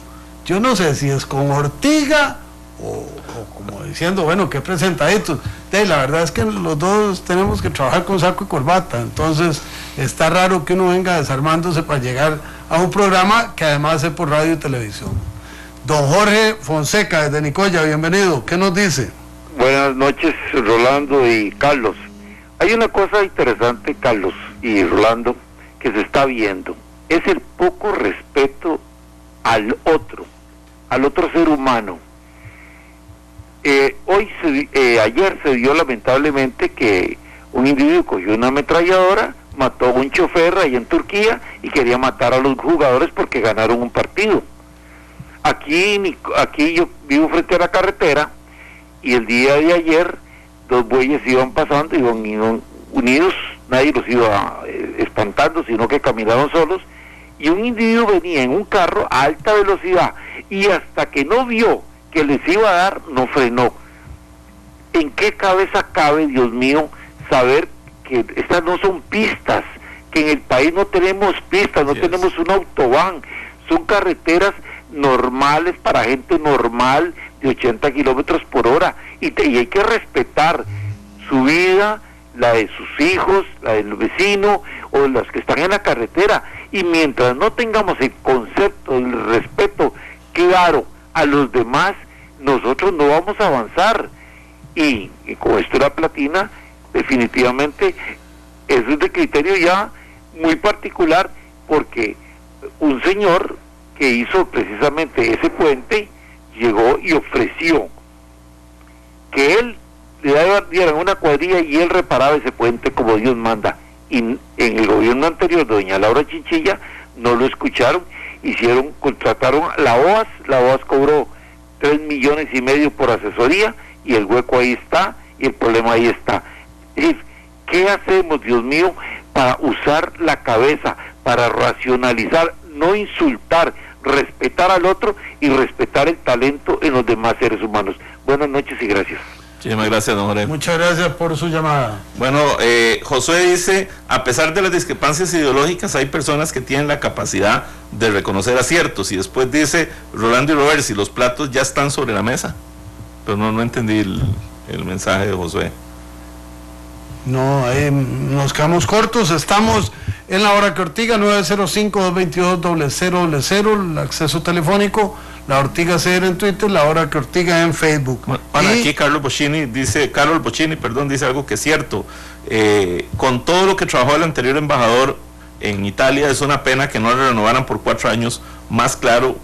Yo no sé si es con Ortiga o como diciendo, bueno, qué presentaditos. La verdad es que los dos tenemos que trabajar con saco y corbata, entonces está raro que uno venga desarmándose para llegar a un programa que además es por radio y televisión. Don Jorge Fonseca, desde Nicoya, bienvenido. ¿Qué nos dice? Buenas noches, Rolando y Carlos. Hay una cosa interesante, Carlos y Rolando, que se está viendo. Es el poco respeto al otro ser humano. Ayer se dio lamentablemente que un individuo cogió una ametralladora, mató a un chofer ahí en Turquía, y quería matar a los jugadores porque ganaron un partido. Aquí yo vivo frente a la carretera y el día de ayer 2 bueyes iban pasando, iban unidos, nadie los iba espantando, sino que caminaron solos, y un individuo venía en un carro a alta velocidad y hasta que no vio que les iba a dar, no frenó. ¿En qué cabeza cabe, Dios mío, saber que estas no son pistas, que en el país no tenemos pistas, no tenemos un autobahn, son carreteras normales para gente normal de 80 kilómetros por hora, y hay que respetar su vida, la de sus hijos, la del vecino o los que están en la carretera, y mientras no tengamos el concepto del respeto claro a los demás, nosotros no vamos a avanzar. Y con esto de la platina, definitivamente eso es de criterio ya muy particular, porque un señor que hizo precisamente ese puente llegó y ofreció que él le dieran una cuadrilla y él reparaba ese puente como Dios manda. Y en el gobierno anterior de doña Laura Chinchilla no lo escucharon, contrataron la OAS cobró 3,5 millones por asesoría, y el hueco ahí está, y el problema ahí está. ¿Qué hacemos, Dios mío, para usar la cabeza, para racionalizar, no insultar, respetar al otro y respetar el talento en los demás seres humanos? Buenas noches y gracias. Muchísimas gracias, don Jorge. Muchas gracias por su llamada. Bueno, Josué dice, a pesar de las discrepancias ideológicas, hay personas que tienen la capacidad de reconocer aciertos, y después dice, Rolando y Robert, si los platos ya están sobre la mesa. Pero no entendí el mensaje de Josué. No, nos quedamos cortos. Estamos en la hora que Ortiga, 905-222-0000, el acceso telefónico, la Ortiga CR en Twitter, la hora que Ortiga en Facebook. Bueno, aquí Carlos Bocchini dice algo que es cierto. Con todo lo que trabajó el anterior embajador en Italia, es una pena que no le renovaran por 4 años. Más claro,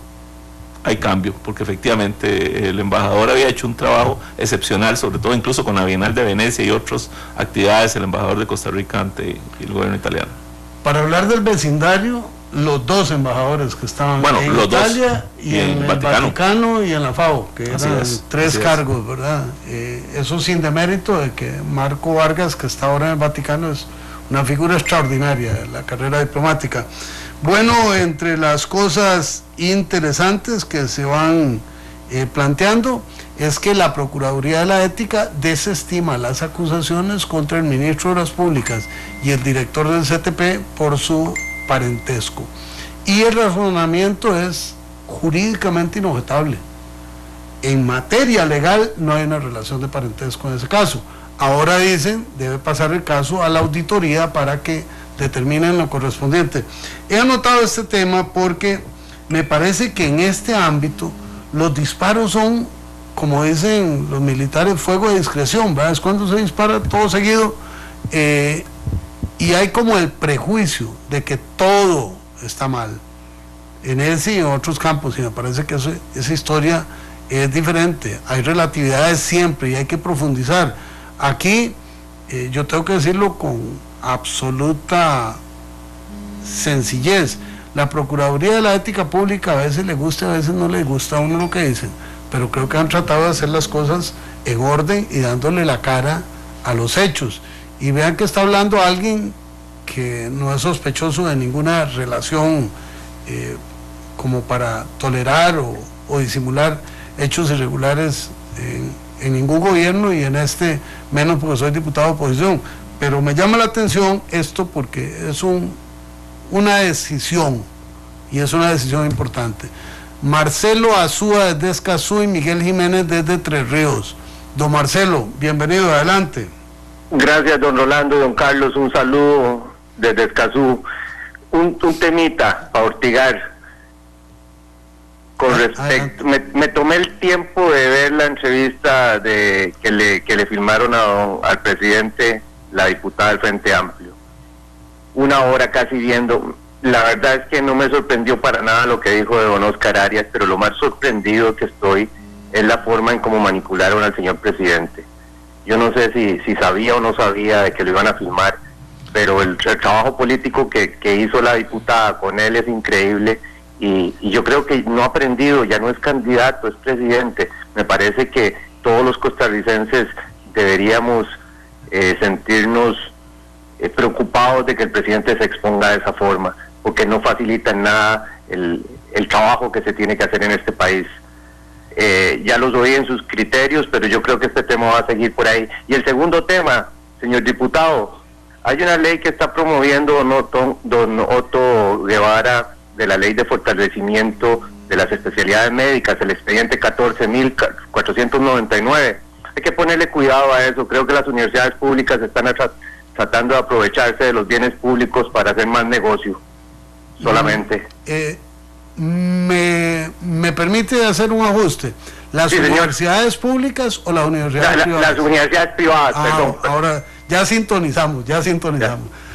hay cambio, porque efectivamente el embajador había hecho un trabajo excepcional, sobre todo incluso con la Bienal de Venecia y otras actividades, el embajador de Costa Rica ante el gobierno italiano. Para hablar del vecindario, los 2 embajadores que estaban en Italia y en el Vaticano y en la FAO, que eran 3 cargos, ¿verdad? Eso sin demérito de que Marco Vargas, que está ahora en el Vaticano, es una figura extraordinaria de la carrera diplomática. Bueno, entre las cosas interesantes que se van planteando es que la Procuraduría de la Ética desestima las acusaciones contra el ministro de Obras Públicas y el director del CTP por su parentesco. Y el razonamiento es jurídicamente inobjetable. En materia legal no hay una relación de parentesco en ese caso. Ahora dicen, debe pasar el caso a la auditoría para que determinen lo correspondiente. He anotado este tema porque me parece que en este ámbito los disparos son, como dicen los militares, fuego de discreción, ¿verdad? Es cuando se dispara todo seguido, y hay como el prejuicio de que todo está mal en ese y en otros campos, y me parece que esa historia es diferente. Hay relatividades siempre y hay que profundizar. Aquí yo tengo que decirlo con absoluta sencillez, la Procuraduría de la Ética Pública a veces le gusta, a veces no le gusta a uno lo que dicen, pero creo que han tratado de hacer las cosas en orden y dándole la cara a los hechos. Y vean que está hablando alguien que no es sospechoso de ninguna relación como para tolerar o disimular hechos irregulares en ningún gobierno, y en este menos porque soy diputado de oposición. Pero me llama la atención esto porque es una decisión, y es una decisión importante. Marcelo Azúa desde Escazú y Miguel Jiménez desde Tres Ríos. Don Marcelo, bienvenido, adelante. Gracias, don Rolando y don Carlos, un saludo desde Escazú. Un temita para Ortigar. Con respecto, me tomé el tiempo de ver la entrevista que le filmaron al presidente, la diputada del Frente Amplio. 1 hora casi viendo. La verdad es que no me sorprendió para nada lo que dijo de don Oscar Arias, pero lo más sorprendido que estoy es la forma en cómo manipularon al señor presidente. Yo no sé si sabía o no sabía de que lo iban a filmar, pero el trabajo político que hizo la diputada con él es increíble, y yo creo que no ha aprendido, ya no es candidato, es presidente. Me parece que todos los costarricenses deberíamos sentirnos preocupados de que el presidente se exponga de esa forma, porque no facilita en nada el trabajo que se tiene que hacer en este país. Ya los oí en sus criterios, pero yo creo que este tema va a seguir por ahí. Y el segundo tema, señor diputado, hay una ley que está promoviendo don Otto Guevara, de la ley de fortalecimiento de las especialidades médicas, el expediente 14.499. Hay que ponerle cuidado a eso. Creo que las universidades públicas están tratando de aprovecharse de los bienes públicos para hacer más negocio, solamente. ¿Me permite hacer un ajuste? ¿Las universidades públicas o las universidades privadas? Las universidades privadas, perdón. Ahora ya sintonizamos.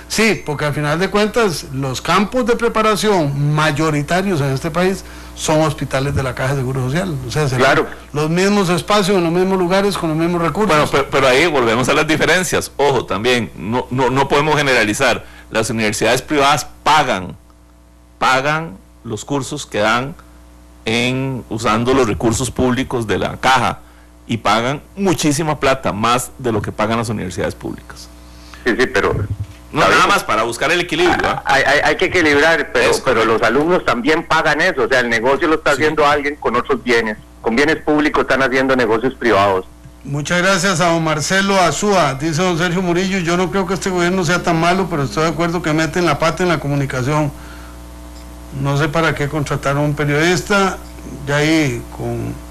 Sí, porque al final de cuentas los campos de preparación mayoritarios en este país son hospitales de la Caja de Seguro Social. O sea, claro, los mismos espacios, en los mismos lugares, con los mismos recursos. Bueno, pero ahí volvemos a las diferencias. Ojo, también, no podemos generalizar. Las universidades privadas pagan los cursos que dan usando los recursos públicos de la Caja, y pagan muchísima plata, más de lo que pagan las universidades públicas. Sí, pero... No, nada más para buscar el equilibrio. Hay que equilibrar, pero los alumnos también pagan eso. O sea, el negocio lo está haciendo alguien con otros bienes. Con bienes públicos están haciendo negocios privados. Muchas gracias a don Marcelo Azúa. Dice don Sergio Murillo: yo no creo que este gobierno sea tan malo, pero estoy de acuerdo que meten la pata en la comunicación. No sé para qué contrataron a un periodista. Ya ahí con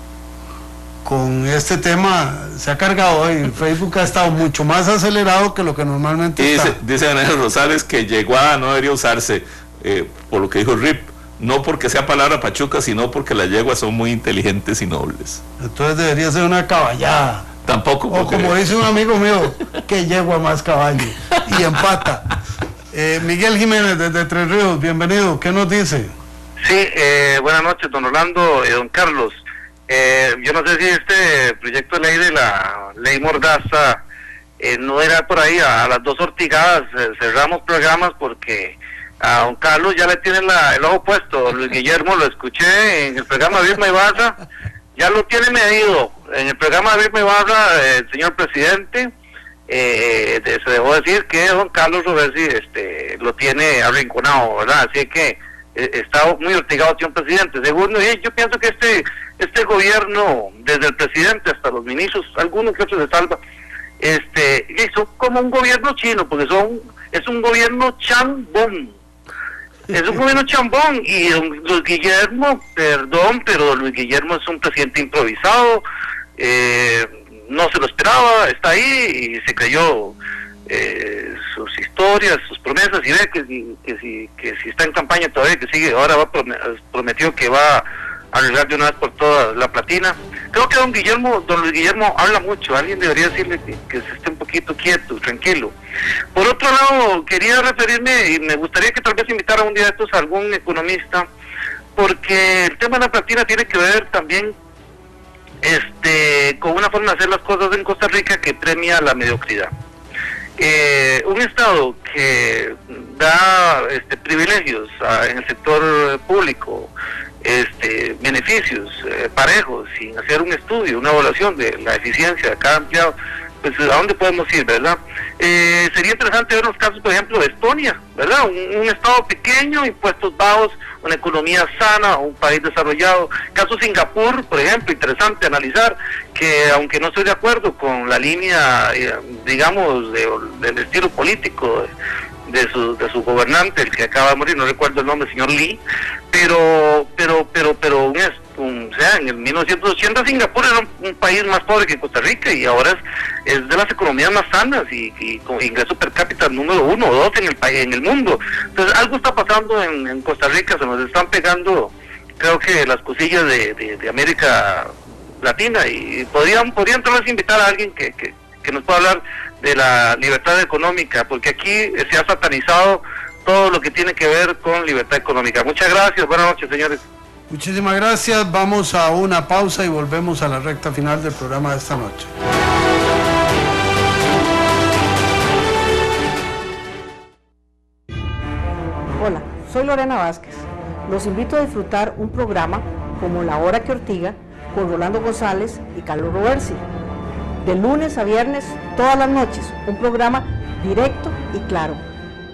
este tema se ha cargado hoy. Facebook ha estado mucho más acelerado que lo que normalmente está. Dice Daniel Rosales que yeguada no debería usarse, por lo que dijo Rip, no porque sea palabra pachuca, sino porque las yeguas son muy inteligentes y nobles. Entonces debería ser una caballada. Tampoco. O como dice un amigo mío, que yegua más caballo, y empata. Miguel Jiménez desde Tres Ríos, bienvenido. ¿Qué nos dice? Sí, buenas noches, don Orlando, don Carlos. Yo no sé si este proyecto de ley de la ley Mordaza no era por ahí a las 2 ortigadas, cerramos programas, porque a don Carlos ya le tienen el ojo puesto. Luis Guillermo, lo escuché en el programa de Vilma Ibarra, ya lo tiene medido. En el programa de Vilma Ibarra, el señor presidente se dejó decir que don Carlos Roversi lo tiene arrinconado, ¿verdad? Así que está muy ortigado, señor presidente. Segundo, yo pienso que este gobierno, desde el presidente hasta los ministros, algunos que otros se salva, son como un gobierno chino, porque es un gobierno chambón. Es un gobierno chambón, y Luis Guillermo, perdón, pero Luis Guillermo es un presidente improvisado, no se lo esperaba, está ahí y se creyó sus historias, sus promesas, y ve que si está en campaña todavía, que sigue, ahora prometió que va a arreglar de una vez por todas la platina. Creo que don Luis Guillermo habla mucho. Alguien debería decirle que se esté un poquito quieto, tranquilo. Por otro lado, quería referirme, y me gustaría que tal vez invitara un día de estos a algún economista, porque el tema de la platina tiene que ver también con una forma de hacer las cosas en Costa Rica que premia la mediocridad. Un estado que da privilegios en el sector público, beneficios parejos, sin hacer un estudio, una evaluación de la eficiencia de cada empleado, pues a dónde podemos ir, ¿verdad? Sería interesante ver los casos, por ejemplo, de Estonia, ¿verdad? Un estado pequeño, impuestos bajos, una economía sana, un país desarrollado. Caso Singapur, por ejemplo, interesante analizar, que aunque no estoy de acuerdo con la línea, digamos, del estilo político de su gobernante, el que acaba de morir, no recuerdo el nombre, señor Lee, pero en el 1980 Singapur era un país más pobre que Costa Rica, y ahora es de las economías más sanas y con ingreso per cápita número 1 o 2 en el mundo. Entonces algo está pasando en Costa Rica, se nos están pegando, creo que las cosillas de América Latina, y podrían tal vez invitar a alguien que nos pueda hablar de la libertad económica, porque aquí se ha satanizado todo lo que tiene que ver con libertad económica. Muchas gracias, buenas noches, señores. Muchísimas gracias, vamos a una pausa y volvemos a la recta final del programa de esta noche. Hola, soy Lorena Vázquez. Los invito a disfrutar un programa como La Hora que Ortiga con Rolando González y Carlos Roversi. De lunes a viernes, todas las noches, un programa directo y claro.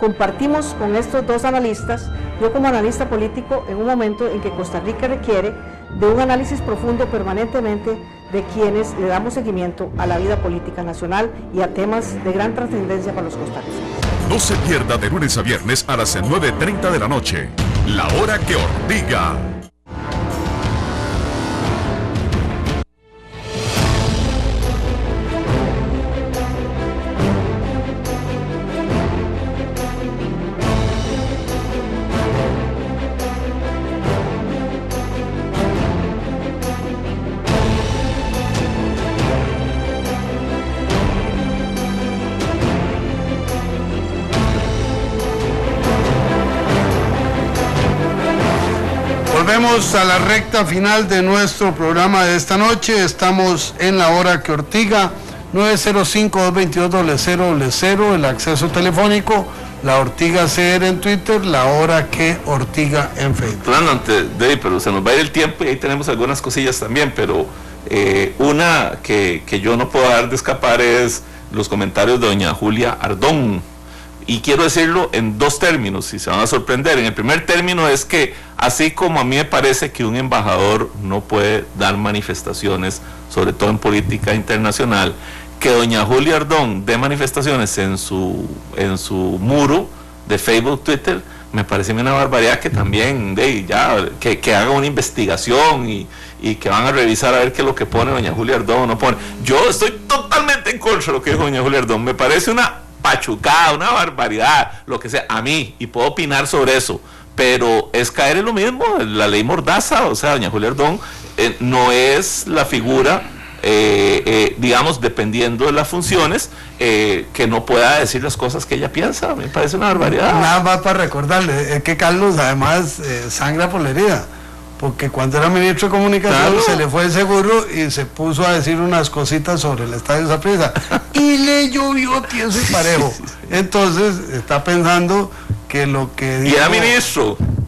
Compartimos con estos dos analistas, yo como analista político, en un momento en que Costa Rica requiere de un análisis profundo permanentemente de quienes le damos seguimiento a la vida política nacional y a temas de gran trascendencia para los costarricenses. No se pierda de lunes a viernes a las 9:30 de la noche. La Hora que Ortiga. Volvemos a la recta final de nuestro programa de esta noche. Estamos en La Hora que Ortiga, 905-222-0000, el acceso telefónico, La Ortiga CR en Twitter, La Hora que Ortiga en Facebook. Pero se nos va a ir el tiempo y ahí tenemos algunas cosillas también, pero una que yo no puedo dar de escapar es los comentarios de doña Julia Ardón. Y quiero decirlo en dos términos, y se van a sorprender. En el primer término es que, así como a mí me parece que un embajador no puede dar manifestaciones, sobre todo en política internacional, que doña Julia Ardón dé manifestaciones en su muro de Facebook, Twitter, me parece una barbaridad. Que también que haga una investigación y que van a revisar a ver qué es lo que pone doña Julia Ardón o no pone. Yo estoy totalmente en contra de lo que dijo doña Julia Ardón. Me parece una pachucada, una barbaridad, lo que sea, a mí, y puedo opinar sobre eso, pero es caer en lo mismo, la ley Mordaza. O sea, doña Julia Ardón no es la figura, digamos, dependiendo de las funciones, que no pueda decir las cosas que ella piensa. Me parece una barbaridad. Nada más para recordarle, es que Carlos además sangra por la herida, porque cuando era ministro de Comunicación se le fue el seguro y se puso a decir unas cositas sobre el Estadio Saprissa y le llovió tieso y parejo. Entonces está pensando que lo que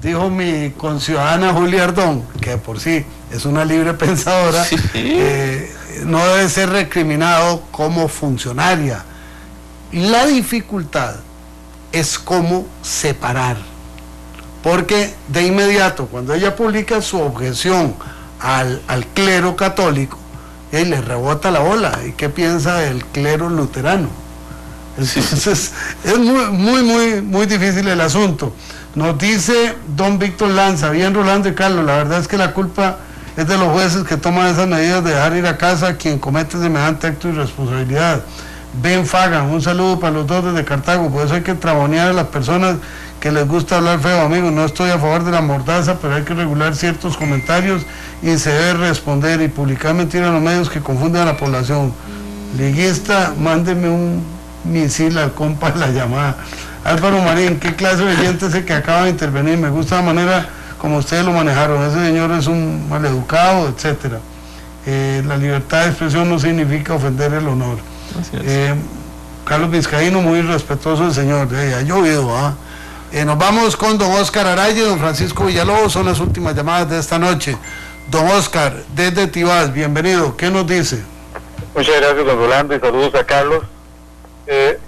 dijo mi conciudadana Julia Ardón, que por sí es una libre pensadora, no debe ser recriminado como funcionaria. La dificultad es cómo separar. Porque de inmediato, cuando ella publica su objeción al clero católico, le rebota la bola. ¿Y qué piensa del clero luterano? Entonces, es muy difícil el asunto. Nos dice don Víctor Lanza, bien Rolando y Carlos, la verdad es que la culpa es de los jueces que toman esas medidas de dejar ir a casa a quien comete semejante acto de irresponsabilidad. Ben Fagan, un saludo para los dos desde Cartago. Por eso hay que trabonear a las personas que les gusta hablar feo, amigos. No estoy a favor de la mordaza, pero hay que regular ciertos comentarios y se debe responder y publicar mentiras en los medios que confunden a la población. Liguista, mándeme un misil al compa de la llamada. Álvaro Marín, ¿qué clase de oyente es el que acaba de intervenir? Me gusta la manera como ustedes lo manejaron. Ese señor es un maleducado, etcétera. La libertad de expresión no significa ofender el honor. Carlos Vizcaíno, muy respetuoso del señor. Ha llovido, ¿ah? Nos vamos con don Oscar Araya y don Francisco Villalobos, son las últimas llamadas de esta noche. Don Oscar, desde Tibás, bienvenido, ¿qué nos dice? Muchas gracias, don Rolando, y saludos a Carlos.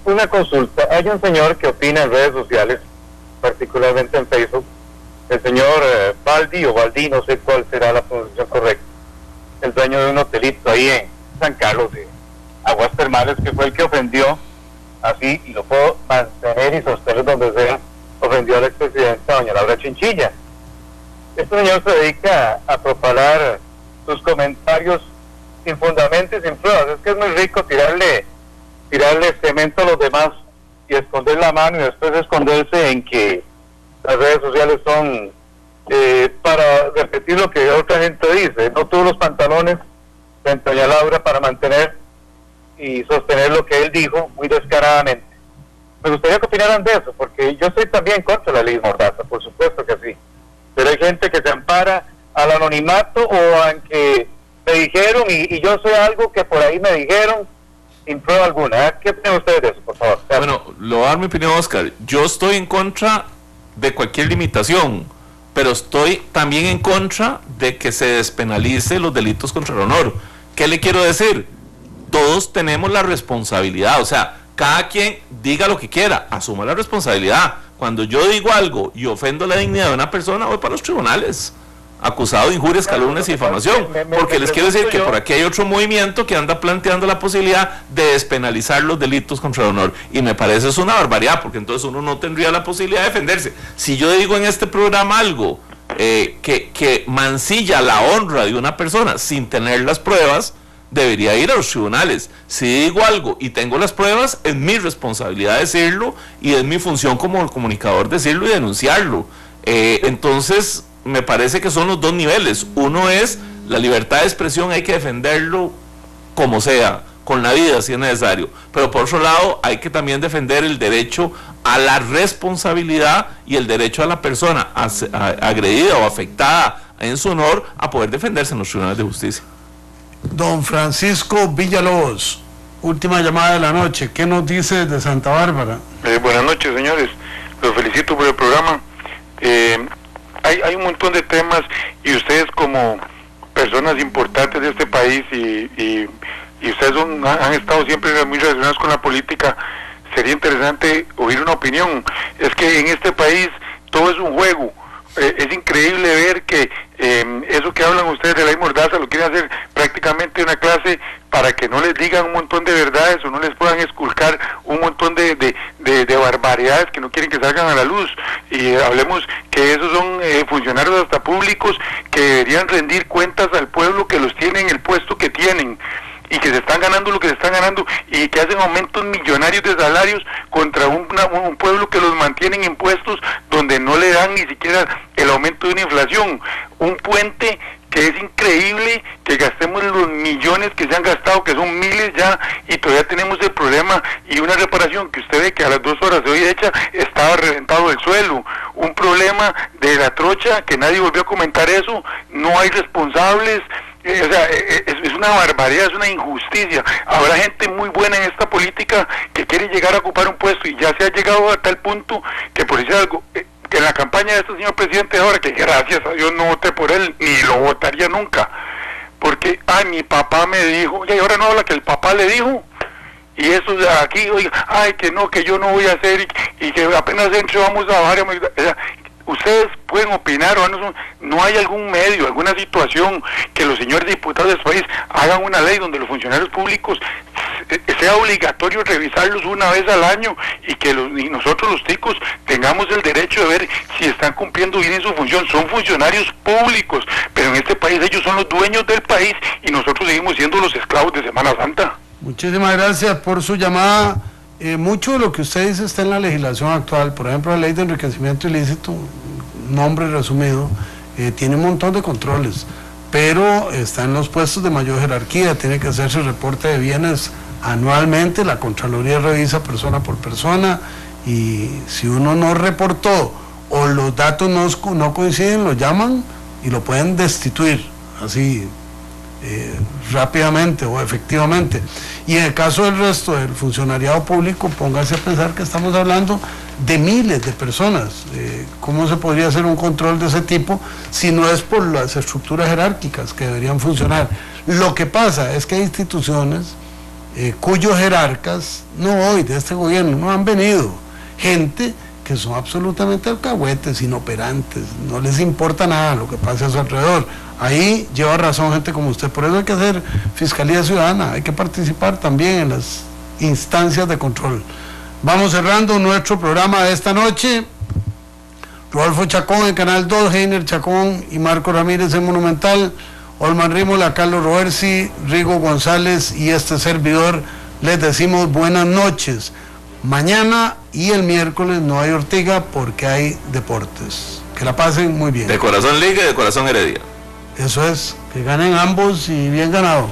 Una consulta, hay un señor que opina en redes sociales, particularmente en Facebook, el señor Baldi o Baldi, no sé cuál será la pronunciación correcta, el dueño de un hotelito ahí en San Carlos de Aguas Termales, que fue el que ofendió, así, y lo puedo mantener y sostener donde sea, ofendió a la expresidenta doña Laura Chinchilla. Este señor se dedica a propalar sus comentarios sin fundamento y sin pruebas. Es que es muy rico tirarle cemento a los demás y esconder la mano y después esconderse en que las redes sociales son para repetir lo que otra gente dice. No tuvo los pantalones frente a doña Laura para mantener y sostener lo que él dijo muy descaradamente. Me gustaría que opinaran de eso, porque yo estoy también contra la ley Mordaza, por supuesto que sí, pero hay gente que se ampara al anonimato o a que me dijeron y yo sé algo que por ahí me dijeron sin prueba alguna. ¿Qué opinan ustedes de eso, por favor? Bueno, lo voy a dar mi opinión, Oscar. Yo estoy en contra de cualquier limitación, pero estoy también en contra de que se despenalice los delitos contra el honor. ¿Qué le quiero decir? Todos tenemos la responsabilidad, o sea, cada quien diga lo que quiera, asuma la responsabilidad. Cuando yo digo algo y ofendo la dignidad de una persona, voy para los tribunales, acusado de injurias, calumnias y difamación, porque les quiero decir que por aquí hay otro movimiento que anda planteando la posibilidad de despenalizar los delitos contra el honor, y me parece es una barbaridad, porque entonces uno no tendría la posibilidad de defenderse. Si yo digo en este programa algo que mancilla la honra de una persona sin tener las pruebas, debería ir a los tribunales. Si digo algo y tengo las pruebas, es mi responsabilidad decirlo, y es mi función como comunicador decirlo y denunciarlo. Entonces me parece que son los dos niveles. Uno es la libertad de expresión, hay que defenderlo como sea, con la vida si es necesario, pero por otro lado hay que también defender el derecho a la responsabilidad y el derecho a la persona agredida o afectada en su honor a poder defenderse en los tribunales de justicia. Don Francisco Villalobos, última llamada de la noche, ¿qué nos dice desde Santa Bárbara? Buenas noches, señores, los felicito por el programa. Hay un montón de temas, y ustedes como personas importantes de este país y ustedes han estado siempre muy relacionados con la política, sería interesante oír una opinión. Es que en este país todo es un juego. Es increíble ver que eso que hablan ustedes de la ley Mordaza lo quieren hacer prácticamente una clase para que no les digan un montón de verdades o no les puedan esculcar un montón de barbaridades que no quieren que salgan a la luz. Y hablemos que esos son funcionarios hasta públicos que deberían rendir cuentas al pueblo que los tiene en el puesto que tienen, y que se están ganando lo que se están ganando, y que hacen aumentos millonarios de salarios contra un pueblo que los mantiene en impuestos donde no le dan ni siquiera el aumento de una inflación. Un puente que es increíble que gastemos los millones que se han gastado, que son miles ya, y todavía tenemos el problema, y una reparación que usted ve que a las 2 horas de hoy hecha estaba reventado el suelo. Un problema de la trocha que nadie volvió a comentar eso, no hay responsables. O sea, es una barbaridad, es una injusticia. Habrá gente muy buena en esta política que quiere llegar a ocupar un puesto, y ya se ha llegado a tal punto que, por decir algo, que en la campaña de este señor presidente ahora, que gracias a Dios no voté por él, ni lo votaría nunca, porque, mi papá me dijo, y ahora no habla que el papá le dijo, y eso de aquí, oiga, que no, que yo no voy a hacer, y que apenas entre vamos a bajar, o sea, ustedes pueden opinar, o no hay algún medio, alguna situación que los señores diputados de este país hagan una ley donde los funcionarios públicos sea obligatorio revisarlos una vez al año, y que nosotros los ticos tengamos el derecho de ver si están cumpliendo bien en su función. Son funcionarios públicos, pero en este país ellos son los dueños del país, y nosotros seguimos siendo los esclavos de Semana Santa. Muchísimas gracias por su llamada. Mucho de lo que usted dice está en la legislación actual. Por ejemplo, la ley de enriquecimiento ilícito, nombre resumido, tiene un montón de controles, pero está en los puestos de mayor jerarquía. Tiene que hacerse reporte de bienes anualmente, la Contraloría revisa persona por persona, y si uno no reportó o los datos no coinciden, lo llaman y lo pueden destituir así rápidamente o efectivamente. Y en el caso del resto del funcionariado público, póngase a pensar que estamos hablando de miles de personas. ¿Cómo se podría hacer un control de ese tipo si no es por las estructuras jerárquicas que deberían funcionar? Lo que pasa es que hay instituciones cuyos jerarcas, no hoy de este gobierno, no han venido, gente que son absolutamente alcahuetes, inoperantes, no les importa nada lo que pase a su alrededor. Ahí lleva razón gente como usted. Por eso hay que hacer fiscalía ciudadana, hay que participar también en las instancias de control. Vamos cerrando nuestro programa de esta noche. Rodolfo Chacón en Canal 2, Heiner Chacón y Marco Ramírez en Monumental, Olman Rímola, Carlos Roversi, Rigo González y este servidor les decimos buenas noches. Mañana y el miércoles no hay Ortiga porque hay deportes. Que la pasen muy bien. De corazón Liga y de corazón Heredia. Eso es, que ganen ambos y bien ganado.